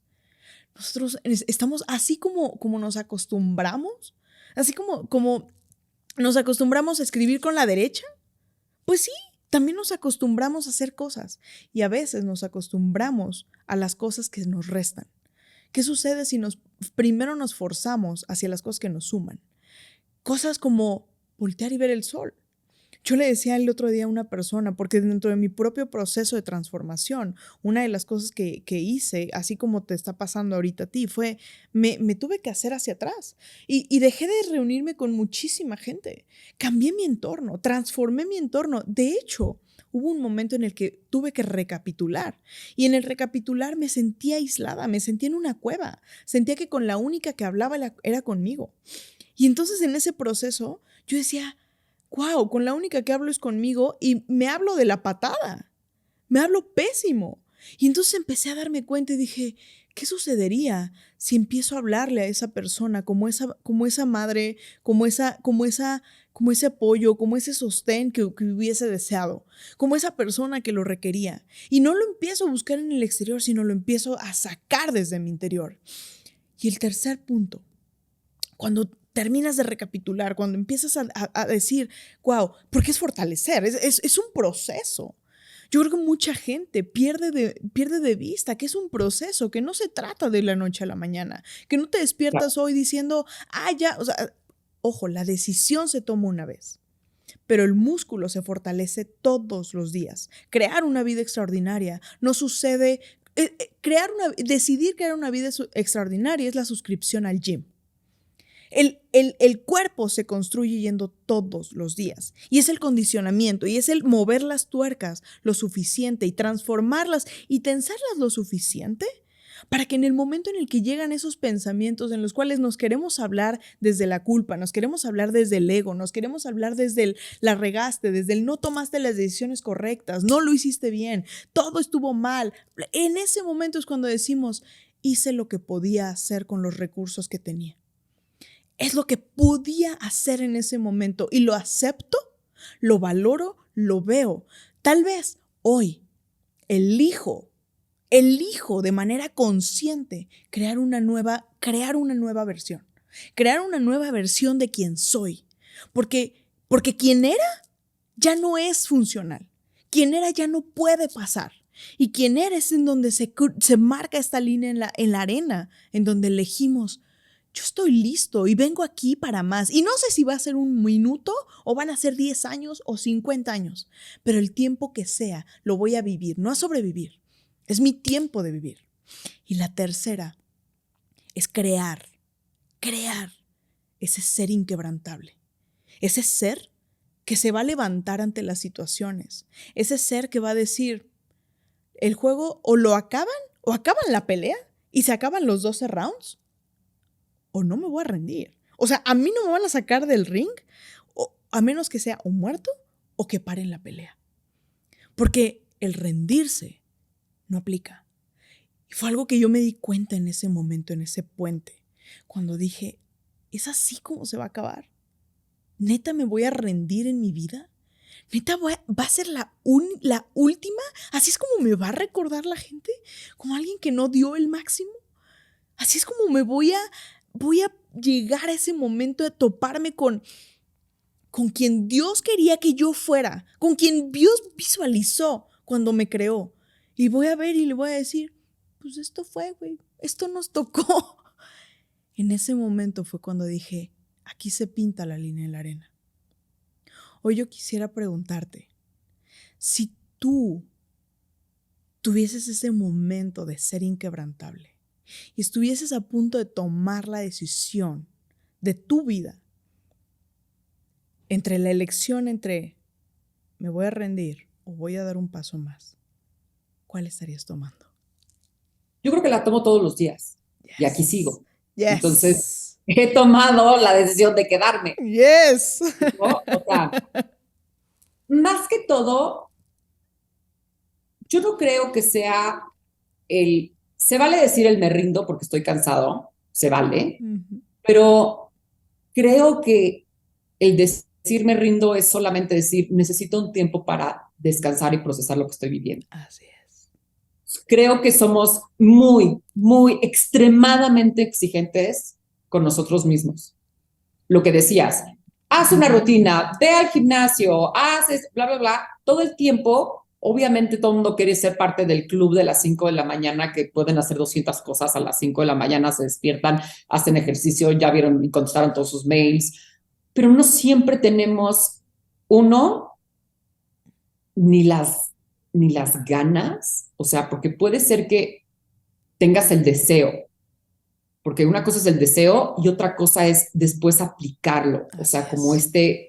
Nosotros estamos así como nos acostumbramos, así como nos acostumbramos a escribir con la derecha, pues sí, también nos acostumbramos a hacer cosas y a veces nos acostumbramos a las cosas que nos restan. ¿Qué sucede si primero nos forzamos hacia las cosas que nos suman? Cosas como voltear y ver el sol. Yo le decía el otro día a una persona, porque dentro de mi propio proceso de transformación, una de las cosas que hice, así como te está pasando ahorita a ti, fue, me tuve que hacer hacia atrás y dejé de reunirme con muchísima gente. Cambié mi entorno, transformé mi entorno. De hecho, hubo un momento en el que tuve que recapitular y en el recapitular me sentía aislada, me sentía en una cueva, sentía que con la única que hablaba era conmigo. Y entonces en ese proceso yo decía, wow, con la única que hablo es conmigo y me hablo de la patada, me hablo pésimo. Y entonces empecé a darme cuenta y dije, ¿qué sucedería si empiezo a hablarle a esa persona como esa madre, como ese apoyo, como ese sostén que hubiese deseado, como esa persona que lo requería? Y no lo empiezo a buscar en el exterior, sino lo empiezo a sacar desde mi interior. Y el tercer punto, cuando terminas de recapitular, cuando empiezas a decir, wow, porque es fortalecer, es un proceso. Yo creo que mucha gente pierde de vista que es un proceso, que no se trata de la noche a la mañana, que no te despiertas hoy diciendo, ya, o sea, ojo, la decisión se toma una vez, pero el músculo se fortalece todos los días. Crear una vida extraordinaria no sucede, decidir crear una vida extraordinaria es la suscripción al gym. El cuerpo se construye yendo todos los días y es el condicionamiento y es el mover las tuercas lo suficiente y transformarlas y tensarlas lo suficiente para que en el momento en el que llegan esos pensamientos en los cuales nos queremos hablar desde la culpa, nos queremos hablar desde el ego, nos queremos hablar desde el la regaste, desde el no tomaste las decisiones correctas, no lo hiciste bien, todo estuvo mal, en ese momento es cuando decimos, hice lo que podía hacer con los recursos que tenía. Es lo que podía hacer en ese momento y lo acepto, lo valoro, lo veo. Tal vez hoy elijo de manera consciente crear una nueva versión de quien soy. Porque quien era ya no es funcional. Quien era ya no puede pasar. Y quien eres en donde se marca esta línea en la arena, en donde elegimos, yo estoy listo y vengo aquí para más. Y no sé si va a ser un minuto o van a ser 10 años o 50 años, pero el tiempo que sea lo voy a vivir, no a sobrevivir. Es mi tiempo de vivir. Y la tercera es crear ese ser inquebrantable, ese ser que se va a levantar ante las situaciones, ese ser que va a decir, el juego o acaban la pelea y se acaban los 12 rounds, o no me voy a rendir. O sea, a mí no me van a sacar del ring, a menos que sea un muerto o que paren la pelea. Porque el rendirse no aplica. Y fue algo que yo me di cuenta en ese momento, en ese puente, cuando dije, ¿es así como se va a acabar? ¿Neta me voy a rendir en mi vida? ¿Neta va a ser la última? ¿Así es como me va a recordar la gente? ¿Como alguien que no dio el máximo? ¿Así es como me voy a llegar a ese momento de toparme con quien Dios quería que yo fuera, con quien Dios visualizó cuando me creó? Y voy a ver y le voy a decir, pues esto fue, güey, esto nos tocó. En ese momento fue cuando dije, aquí se pinta la línea en la arena. Hoy yo quisiera preguntarte, si tú tuvieses ese momento de ser inquebrantable y estuvieses a punto de tomar la decisión de tu vida, entre la elección entre me voy a rendir o voy a dar un paso más, ¿cuál estarías tomando? Yo creo que la tomo todos los días y aquí Yes. sigo. Yes. Entonces, he tomado la decisión de quedarme, Yes. ¿no? O sea, más que todo, yo no creo que sea se vale decir el me rindo porque estoy cansado, se vale, pero creo que el decir me rindo es solamente decir necesito un tiempo para descansar y procesar lo que estoy viviendo. Así es. Creo que somos muy, muy extremadamente exigentes con nosotros mismos. Lo que decías, haz una rutina, ve al gimnasio, haces bla, bla, bla, todo el tiempo. Obviamente todo el mundo quiere ser parte del club de las 5 de la mañana que pueden hacer 200 cosas a las 5 de la mañana, se despiertan, hacen ejercicio, ya vieron y contestaron todos sus mails, pero no siempre tenemos, uno, ni las ganas, o sea, porque puede ser que tengas el deseo, porque una cosa es el deseo y otra cosa es después aplicarlo, o sea, como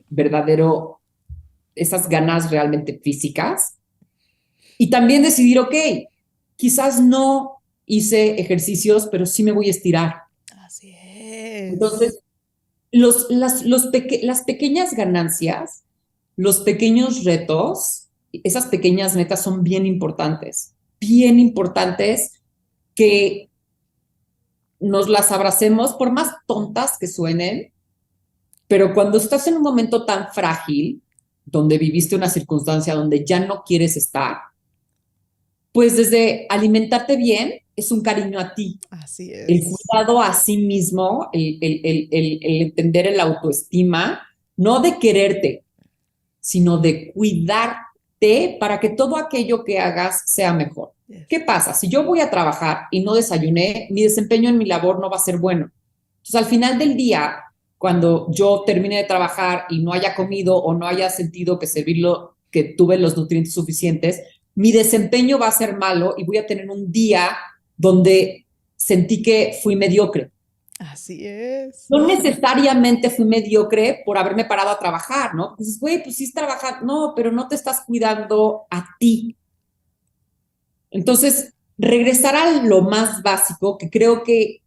verdadero, esas ganas realmente físicas. Y también decidir, ok, quizás no hice ejercicios, pero sí me voy a estirar. Así es. Entonces, las pequeñas ganancias, los pequeños retos, esas pequeñas metas son bien importantes que nos las abracemos, por más tontas que suenen, pero cuando estás en un momento tan frágil, donde viviste una circunstancia donde ya no quieres estar, pues desde alimentarte bien es un cariño a ti. Así es. El cuidado a sí mismo, el entender el autoestima, no de quererte, sino de cuidarte para que todo aquello que hagas sea mejor. Yes. ¿Qué pasa? Si yo voy a trabajar y no desayuné, mi desempeño en mi labor no va a ser bueno. Entonces, al final del día, cuando yo termine de trabajar y no haya comido o no haya sentido que tuve los nutrientes suficientes, mi desempeño va a ser malo y voy a tener un día donde sentí que fui mediocre. Así es. No necesariamente fui mediocre por haberme parado a trabajar, ¿no? Dices, güey, pues sí es trabajar. No, pero no te estás cuidando a ti. Entonces, regresar a lo más básico, que creo que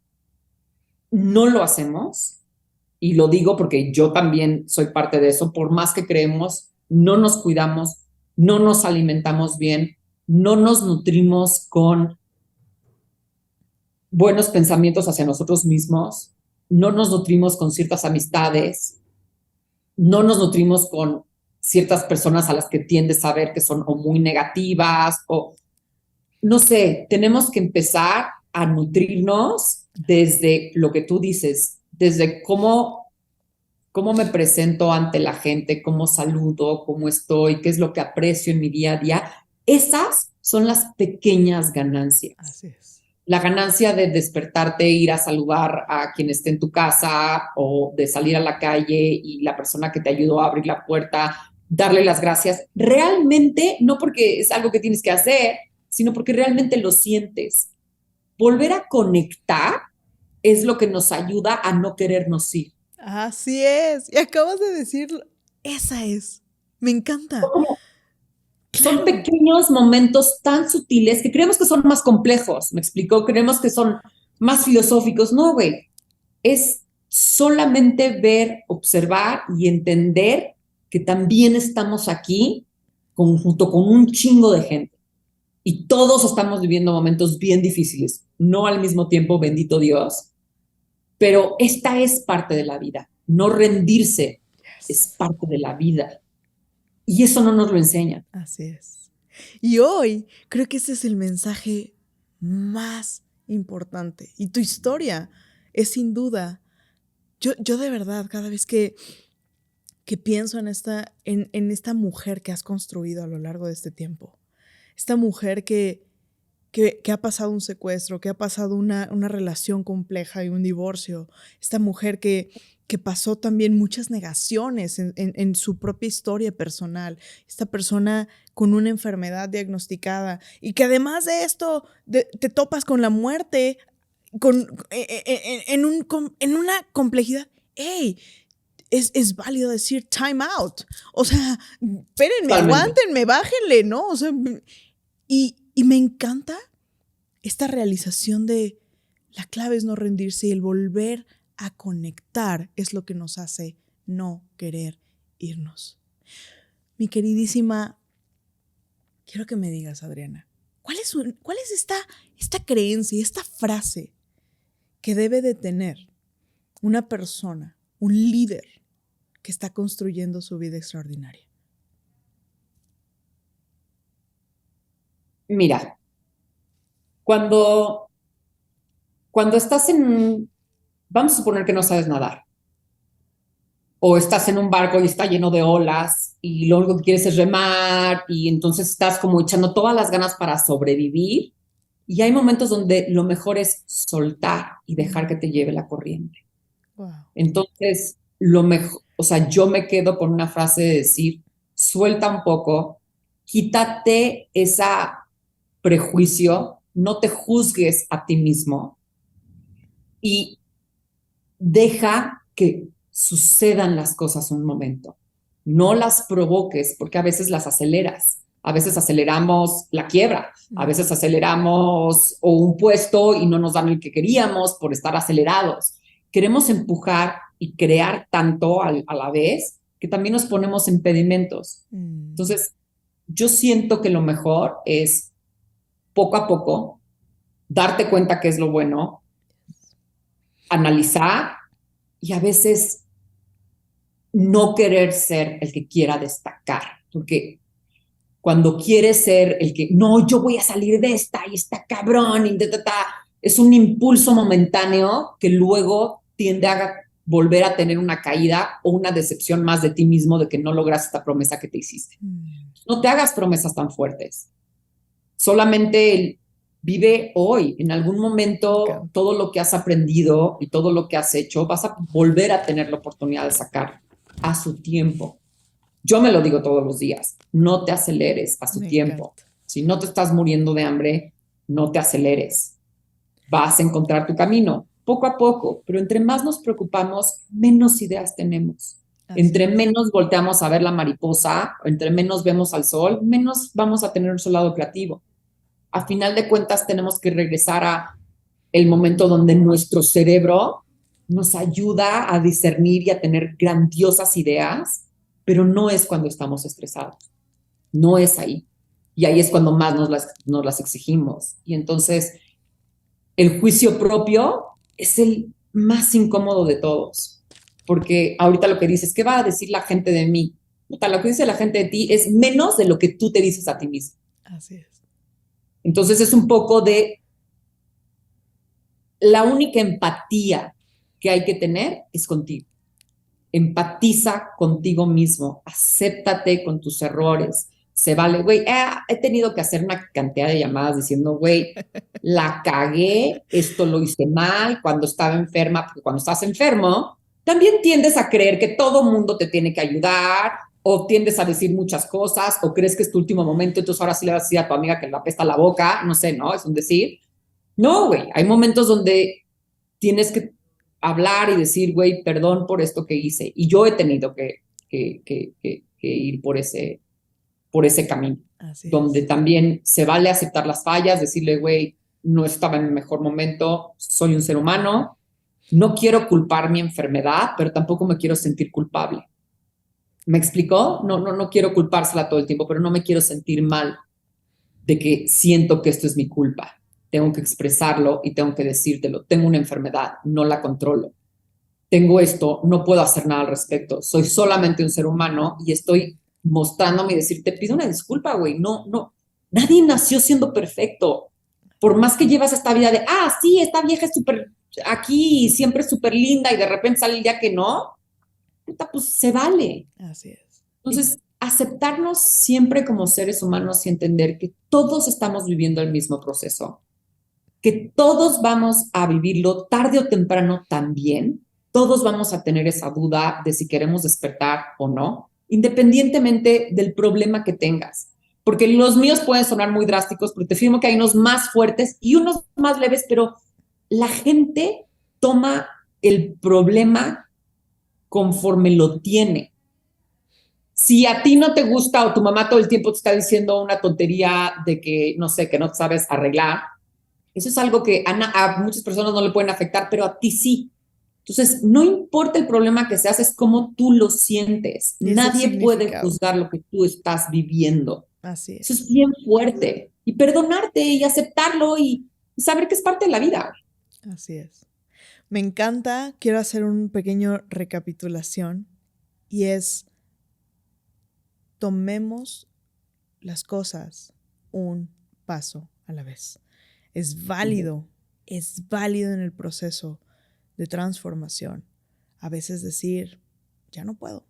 no lo hacemos, y lo digo porque yo también soy parte de eso, por más que creemos, no nos cuidamos, no nos alimentamos bien, no nos nutrimos con buenos pensamientos hacia nosotros mismos, no nos nutrimos con ciertas amistades, no nos nutrimos con ciertas personas a las que tiendes a ver que son o muy negativas o, no sé, tenemos que empezar a nutrirnos desde lo que tú dices, desde cómo me presento ante la gente, cómo saludo, cómo estoy, qué es lo que aprecio en mi día a día. Esas son las pequeñas ganancias. Así es. La ganancia de despertarte, ir a saludar a quien esté en tu casa o de salir a la calle y la persona que te ayudó a abrir la puerta, darle las gracias, realmente, no porque es algo que tienes que hacer, sino porque realmente lo sientes. Volver a conectar es lo que nos ayuda a no querernos ir. Así es. Y acabas de decirlo. Esa es. Me encanta. Son pequeños momentos tan sutiles que creemos que son más complejos, ¿me explico? Creemos que son más filosóficos. No, güey. Es solamente ver, observar y entender que también estamos aquí junto con un chingo de gente. Y todos estamos viviendo momentos bien difíciles, no al mismo tiempo, bendito Dios, pero esta es parte de la vida. No rendirse es parte de la vida. Y eso no nos lo enseñan. Así es. Y hoy creo que ese es el mensaje más importante. Y tu historia es sin duda. Yo de verdad, cada vez que pienso en esta mujer que has construido a lo largo de este tiempo, esta mujer que ha pasado un secuestro, que ha pasado una relación compleja y un divorcio, esta mujer que pasó también muchas negaciones en su propia historia personal, esta persona con una enfermedad diagnosticada y que además de esto te topas con la muerte en una complejidad. ¡Ey! es válido decir time out. O sea, espérenme, Totalmente. aguántenme, bájenle, ¿no? O sea, y me encanta esta realización de la clave es no rendirse y el volver a conectar es lo que nos hace no querer irnos. Mi queridísima, quiero que me digas, Adriana, ¿cuál es esta creencia, esta frase que debe de tener una persona, un líder que está construyendo su vida extraordinaria? Mira, cuando estás vamos a suponer que no sabes nadar, o estás en un barco y está lleno de olas y lo único que quieres es remar y entonces estás como echando todas las ganas para sobrevivir, y hay momentos donde lo mejor es soltar y dejar que te lleve la corriente. Wow. Entonces, lo mejor, o sea, yo me quedo con una frase de decir, suelta un poco, quítate ese prejuicio, no te juzgues a ti mismo y deja que sucedan las cosas un momento. No las provoques porque a veces las aceleras. A veces aceleramos la quiebra, a veces aceleramos o un puesto y no nos dan el que queríamos por estar acelerados. Queremos empujar y crear tanto a la vez que también nos ponemos impedimentos. Entonces, yo siento que lo mejor es poco a poco darte cuenta qué es lo bueno, analizar y a veces no querer ser el que quiera destacar, porque cuando quieres ser el que, no, yo voy a salir de esta y está cabrón, y es un impulso momentáneo que luego tiende a volver a tener una caída o una decepción más de ti mismo de que no logras esta promesa que te hiciste. No te hagas promesas tan fuertes. Solamente vive hoy. En algún momento todo lo que has aprendido y todo lo que has hecho vas a volver a tener la oportunidad de sacar a su tiempo. Yo me lo digo todos los días, no te aceleres a su tiempo. Si no te estás muriendo de hambre, no te aceleres. Vas a encontrar tu camino, poco a poco, pero entre más nos preocupamos, menos ideas tenemos. Entre menos volteamos a ver la mariposa, entre menos vemos al sol, menos vamos a tener su lado creativo. A final de cuentas, tenemos que regresar a el momento donde nuestro cerebro nos ayuda a discernir y a tener grandiosas ideas, pero no es cuando estamos estresados, no es ahí. Y ahí es cuando más nos las exigimos. Y entonces el juicio propio es el más incómodo de todos, porque ahorita lo que dices, ¿qué va a decir la gente de mí? Lo que dice la gente de ti es menos de lo que tú te dices a ti mismo. Así es. Entonces es un poco de la única empatía que hay que tener es contigo. Empatiza contigo mismo, acéptate con tus errores. Se vale, güey, he tenido que hacer una cantidad de llamadas diciendo, güey, la cagué, esto lo hice mal cuando estaba enferma, porque cuando estás enfermo, también tiendes a creer que todo mundo te tiene que ayudar, o tiendes a decir muchas cosas, o crees que es tu último momento, entonces ahora sí le vas a decir a tu amiga que le apesta la boca, no sé, ¿no? Es un decir. No, güey, hay momentos donde tienes que hablar y decir, güey, perdón por esto que hice. Y yo he tenido que ir por ese camino. Así donde es. También se vale aceptar las fallas, decirle, güey, no estaba en mi mejor momento, soy un ser humano, no quiero culpar mi enfermedad, pero tampoco me quiero sentir culpable. ¿Me explicó? No quiero culpársela todo el tiempo, pero no me quiero sentir mal de que siento que esto es mi culpa. Tengo que expresarlo y tengo que decírtelo. Tengo una enfermedad, no la controlo. Tengo esto, no puedo hacer nada al respecto. Soy solamente un ser humano y estoy mostrándome y decir, te pido una disculpa, güey. No. Nadie nació siendo perfecto. Por más que llevas esta vida de, sí, esta vieja es súper aquí y siempre es súper linda y de repente sale el día que no, puta, pues se vale. Así es. Entonces, aceptarnos siempre como seres humanos y entender que todos estamos viviendo el mismo proceso, que todos vamos a vivirlo tarde o temprano también, todos vamos a tener esa duda de si queremos despertar o no, independientemente del problema que tengas. Porque los míos pueden sonar muy drásticos, pero te afirmo que hay unos más fuertes y unos más leves, pero la gente toma el problema conforme lo tiene. Si a ti no te gusta o tu mamá todo el tiempo te está diciendo una tontería de que, no sé, que no sabes arreglar, eso es algo que a muchas personas no le pueden afectar, pero a ti sí. Entonces, no importa el problema que seas, es cómo tú lo sientes. Nadie puede juzgar lo que tú estás viviendo. Así es. Eso es bien fuerte. Y perdonarte y aceptarlo y saber que es parte de la vida. Así es. Me encanta. Quiero hacer un pequeño recapitulación y es: tomemos las cosas un paso a la vez. Es válido en el proceso de transformación a veces decir, ya no puedo.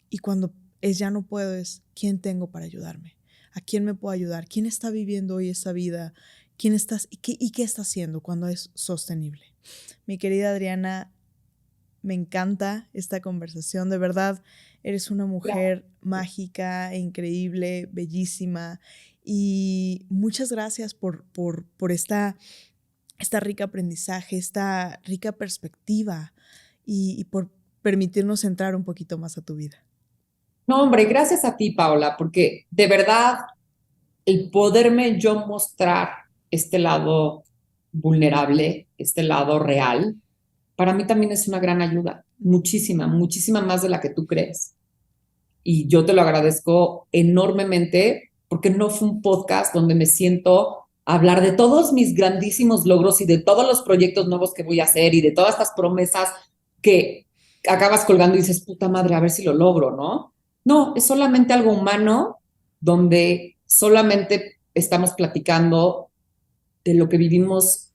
Y cuando es ya no puedo, es ¿quién tengo para ayudarme? ¿A quién me puedo ayudar? ¿Quién está viviendo hoy esta vida? ¿Quién estás y qué está haciendo cuando es sostenible? Mi querida Adriana, me encanta esta conversación. De verdad, eres una mujer mágica, increíble, bellísima. Y muchas gracias por esta rica aprendizaje, esta rica perspectiva y por permitirnos entrar un poquito más a tu vida. No, hombre, gracias a ti, Paola, porque de verdad el poderme yo mostrar este lado vulnerable, este lado real, para mí también es una gran ayuda. Muchísima, muchísima más de la que tú crees. Y yo te lo agradezco enormemente porque no fue un podcast donde me siento a hablar de todos mis grandísimos logros y de todos los proyectos nuevos que voy a hacer y de todas estas promesas que acabas colgando y dices, puta madre, a ver si lo logro, ¿no? No, es solamente algo humano donde solamente estamos platicando de lo que vivimos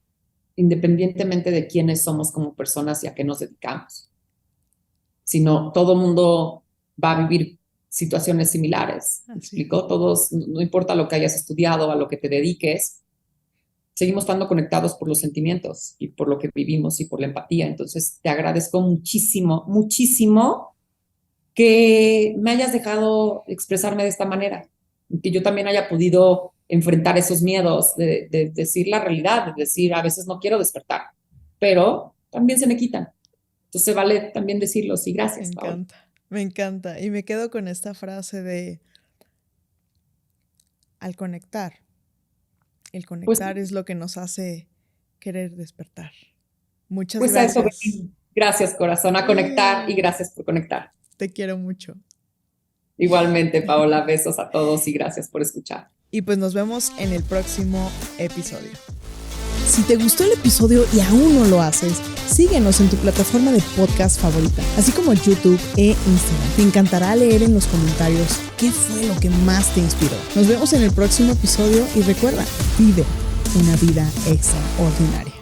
independientemente de quiénes somos como personas y a qué nos dedicamos. Sino todo mundo va a vivir situaciones similares. ¿Me explico? Todos, no importa lo que hayas estudiado, a lo que te dediques, seguimos estando conectados por los sentimientos y por lo que vivimos y por la empatía. Entonces, te agradezco muchísimo, muchísimo que me hayas dejado expresarme de esta manera, que yo también haya podido enfrentar esos miedos de decir la realidad, de decir, a veces no quiero despertar, pero también se me quitan. Entonces vale también decirlo, sí, gracias. Me encanta. Y me quedo con esta frase de, al conectar, el conectar pues, es lo que nos hace querer despertar. Muchas gracias. A eso, gracias, corazón, a conectar y gracias por conectar. Te quiero mucho. Igualmente, Paola, besos a todos y gracias por escuchar. Y pues nos vemos en el próximo episodio. Si te gustó el episodio y aún no lo haces, síguenos en tu plataforma de podcast favorita, así como YouTube e Instagram. Me encantará leer en los comentarios qué fue lo que más te inspiró. Nos vemos en el próximo episodio y recuerda, vive una vida extraordinaria.